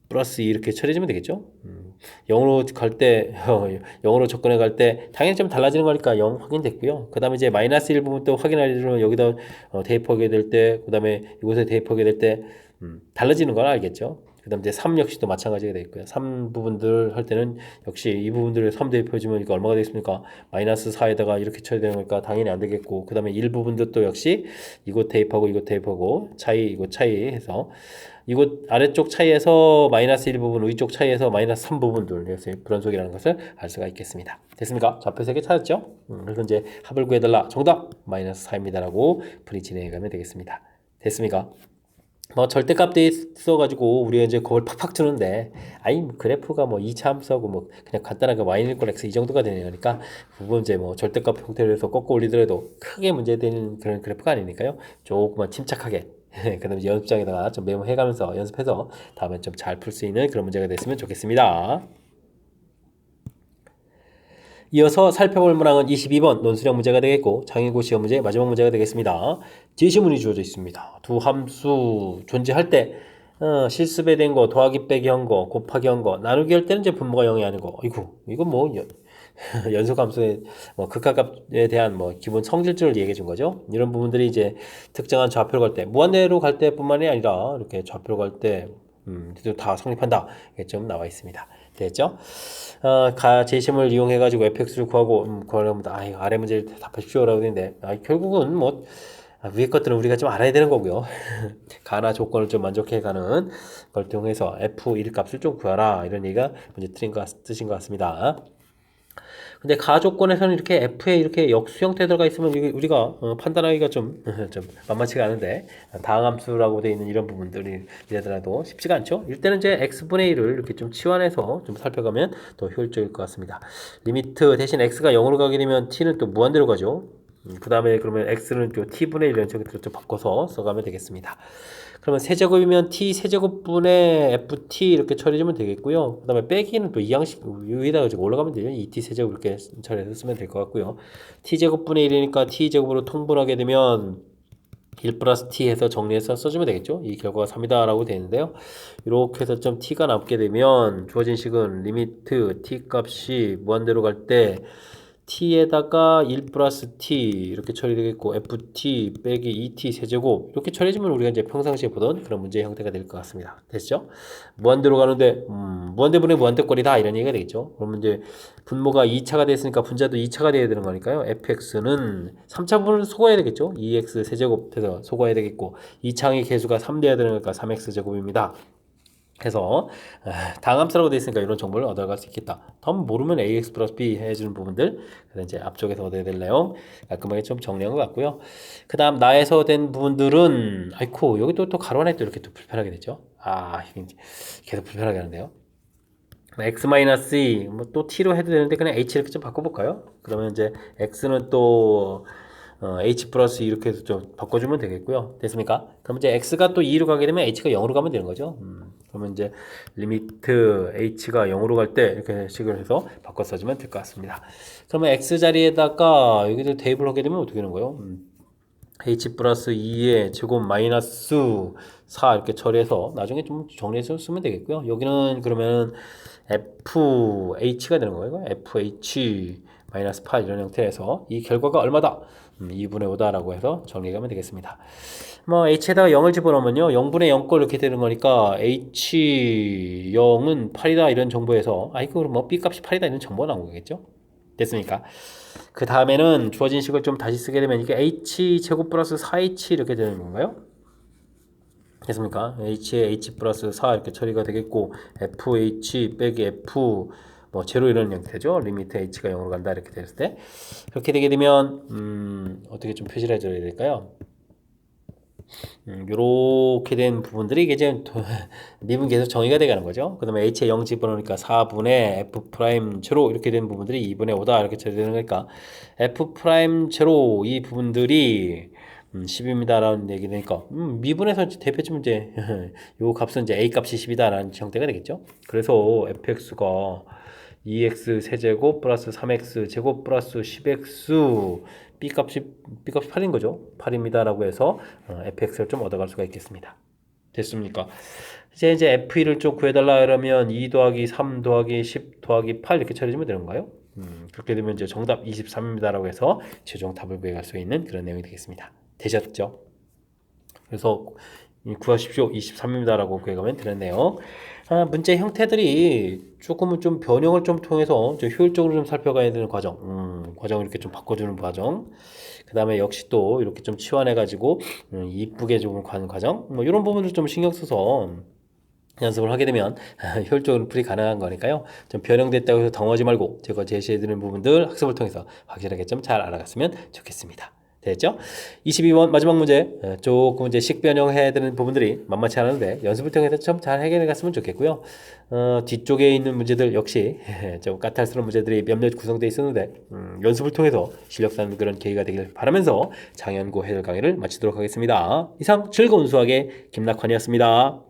플러스 2 이렇게 처리해주면 되겠죠? 0으로 갈 때 0으로 접근해 갈 때 당연히 좀 달라지는 거니까 0 확인됐고요. 그 다음에 이제 마이너스 1 부분 또 확인하려면 여기다 대입하게 될 때 그 다음에 이곳에 대입하게 될 때 달라지는 걸 알겠죠? 그 다음 이제 3 역시 또 마찬가지가 되겠고요. 3 부분들 할 때는 역시 이 부분들을 3 대입해주면 이거 얼마가 되겠습니까? 마이너스 4에다가 이렇게 쳐야 되는 거니까 당연히 안 되겠고 그 다음에 1 부분도 또 역시 이곳 대입하고 차이 이곳 차이 해서 이곳 아래쪽 차이에서 마이너스 1 부분 위쪽 차이에서 마이너스 3 부분들 불연속이라는 것을 알 수가 있겠습니다. 됐습니까? 좌표 3개 찾았죠? 그래서 이제 합을 구해달라. 정답 마이너스 4입니다 라고 풀이 진행해 가면 되겠습니다. 됐습니까? 뭐 절대값 돼 있어가지고 우리가 이제 그걸 팍팍 주는데 아니 뭐 그래프가 뭐 2차 함수하고 뭐 그냥 간단하게 y 이퀄 x 이 정도가 되니까 그건 이제 뭐 절대값 형태로 해서 꺾어 올리더라도 크게 문제되는 그런 그래프가 아니니까요. 조금만 침착하게 그다음에 연습장에다가 좀 메모해가면서 연습해서 다음에 좀 잘 풀 수 있는 그런 문제가 됐으면 좋겠습니다. 이어서 살펴볼 문항은 22번 논술형 문제가 되겠고 장애고 시험 문제 마지막 문제가 되겠습니다. 제시문이 주어져 있습니다. 두 함수 존재할 때 실습에 된 거, 더하기 빼기 한 거, 곱하기 한 거, 나누기 할 때는 이제 분모가 0이 아닌 거. 이거 이건 뭐 연속함수의 뭐 극한값에 대한 뭐 기본 성질들을 얘기해 준 거죠. 이런 부분들이 이제 특정한 좌표로 갈 때, 무한대로 갈 때뿐만이 아니라 이렇게 좌표로 갈 때 다 성립한다. 이게 좀 나와 있습니다. 됐죠? 제심을 이용해 가지고 fx를 구하고 그러면 아래 문제를 답하십시오라고 되는데 결국은 뭐 위에 것들은 우리가 좀 알아야 되는 거고요. 가나 조건을 좀 만족해가는 걸 통해서 f1 값을 좀 구하라 이런 얘기가 문제 뜻인 것 같습니다. 근데 가 조건에서는 이렇게 f에 이렇게 역수 형태 들어가 있으면 우리가 판단하기가 좀 만만치가 않은데 다항함수라고 되어 있는 이런 부분들이 이래더라도 쉽지가 않죠. 이때는 이제 x분의 1을 이렇게 좀 치환해서 좀 살펴가면 더 효율적일 것 같습니다. 리미트 대신 x가 0으로 가게 되면 t는 또 무한대로 가죠. 그 다음에 그러면 x는 또 t분의 1 이런 식으로 좀 바꿔서 써가면 되겠습니다. 그러면 세제곱이면 t 세제곱분의 ft 이렇게 처리해주면 되겠고요. 그 다음에 빼기는 또 이 양식 위에다가 올라가면 되죠. 2t 세제곱 이렇게 처리해서 쓰면 될 것 같고요. t제곱분의 1이니까 t제곱으로 통분하게 되면 1 플러스 t 해서 정리해서 써주면 되겠죠. 이 결과가 3이다 라고 되는데요. 이렇게 해서 좀 t가 남게 되면 주어진 식은 리미트 t 값이 무한대로 갈때 t에다가 1 플러스 t 이렇게 처리되겠고 ft 빼기 2t 세제곱 이렇게 처리해주면 우리가 이제 평상시에 보던 그런 문제의 형태가 될 것 같습니다. 됐죠? 무한대로 가는데 무한대분의 무한대꼴이다 이런 얘기가 되겠죠. 그러면 이제 분모가 2차가 됐으니까 분자도 2차가 돼야 되는 거니까요. fx는 3차 부분을 소거해야 되겠죠. 2x 세제곱 해서 소거해야 되겠고 2차항의 개수가 3 돼야 되는 거니까 3x 제곱입니다. 해서 당함수라고 되어 있으니까 이런 정보를 얻어갈 수 있겠다. 다음 모르면 ax 플러스 b 해주는 부분들 그래서 이제 앞쪽에서 얻어야 될 내용 깔끔하게 좀 정리한 것 같고요. 그 다음 나에서 된 부분들은 아이코 여기 또 가로 안에 또 이렇게 또 불편하게 되죠. 계속 불편하게 하는데요. x-2 뭐 또 t로 해도 되는데 그냥 h 이렇게 좀 바꿔볼까요? 그러면 이제 x는 또 h 플러스 이렇게 해서 좀 바꿔주면 되겠고요. 됐습니까? 그럼 이제 x가 또 2로 가게 되면 h가 0으로 가면 되는 거죠. 그러면 이제 리미트 h가 0으로 갈 때 이렇게 식을 해서 바꿔 써주면 될 것 같습니다. 그러면 x 자리에다가 여기서 대입을 하게 되면 어떻게 되는 거예요? h 플러스 2의 제곱 마이너스 4 이렇게 처리해서 나중에 좀 정리해서 쓰면 되겠고요. 여기는 그러면 fh가 되는 거예요. fh 마이너스 8 이런 형태에서 이 결과가 얼마다? 2분의 5다라고 해서 정리하면 되겠습니다. 뭐 h에다가 0을 집어넣으면요 0분의 0꼴 이렇게 되는 거니까 h0은 8이다 이런 정보에서 이거 뭐 b 값이 8이다 이런 정보가 나온 거겠죠. 됐습니까? 그 다음에는 주어진 식을 좀 다시 쓰게 되면 이게 h 제곱 플러스 4h 이렇게 되는 건가요? 됐습니까? h에 h 플러스 4 이렇게 처리가 되겠고 fh 빼기 f 뭐 제로 이런 형태죠. 리미트 h가 0으로 간다 이렇게 됐을 때 그렇게 되게 되면 어떻게 좀 표시를 해줘야 될까요? 요렇게 된 부분들이 이제 미분 계속 정의가 돼가는 거죠. 그 다음에 h에 0 집어넣으니까 4분의 f 프라임 제로 이렇게 된 부분들이 2분의 5다 이렇게 처리되는 거니까 f 프라임 제로 이 부분들이 10입니다 라는 얘기 되니까 미분에서 대표치면 이제 요 값은 이제 a 값이 10이다 라는 형태가 되겠죠. 그래서 fx가 2x 세제곱 플러스 3x 제곱 플러스 10x b값이 8인 거죠. 8입니다 라고 해서 fx를 좀 얻어갈 수가 있겠습니다. 됐습니까? 이제 f1을 좀 구해달라 그러면 2 더하기 3 더하기 10 더하기 8 이렇게 처리해주면 되는 건가요? 그렇게 되면 이제 정답 23입니다 라고 해서 최종 답을 구해갈 수 있는 그런 내용이 되겠습니다. 되셨죠? 그래서 구하십시오 23입니다 라고 구해가면 되는데요. 문제 형태들이 조금은 좀 변형을 좀 통해서 좀 효율적으로 좀 살펴가야 되는 과정, 과정을 이렇게 좀 바꿔주는 과정. 그 다음에 역시 또 이렇게 좀 치환해가지고 이쁘게 좀 가는 과정. 뭐 이런 부분을 좀 신경 써서 연습을 하게 되면 효율적으로 풀이 가능한 거니까요. 좀 변형됐다고 해서 당하지 말고 제가 제시해드리는 부분들 학습을 통해서 확실하게 좀 잘 알아갔으면 좋겠습니다. 됐죠? 22번 마지막 문제. 조금 이제 식변형해야 되는 부분들이 만만치 않은데 연습을 통해서 좀 잘 해결해 갔으면 좋겠고요. 뒤쪽에 있는 문제들 역시 좀 까탈스러운 문제들이 몇몇 구성되어 있었는데 연습을 통해서 실력 쌓는 그런 계기가 되길 바라면서 장연고 해설 강의를 마치도록 하겠습니다. 이상 즐거운 수학의 김낙환이었습니다.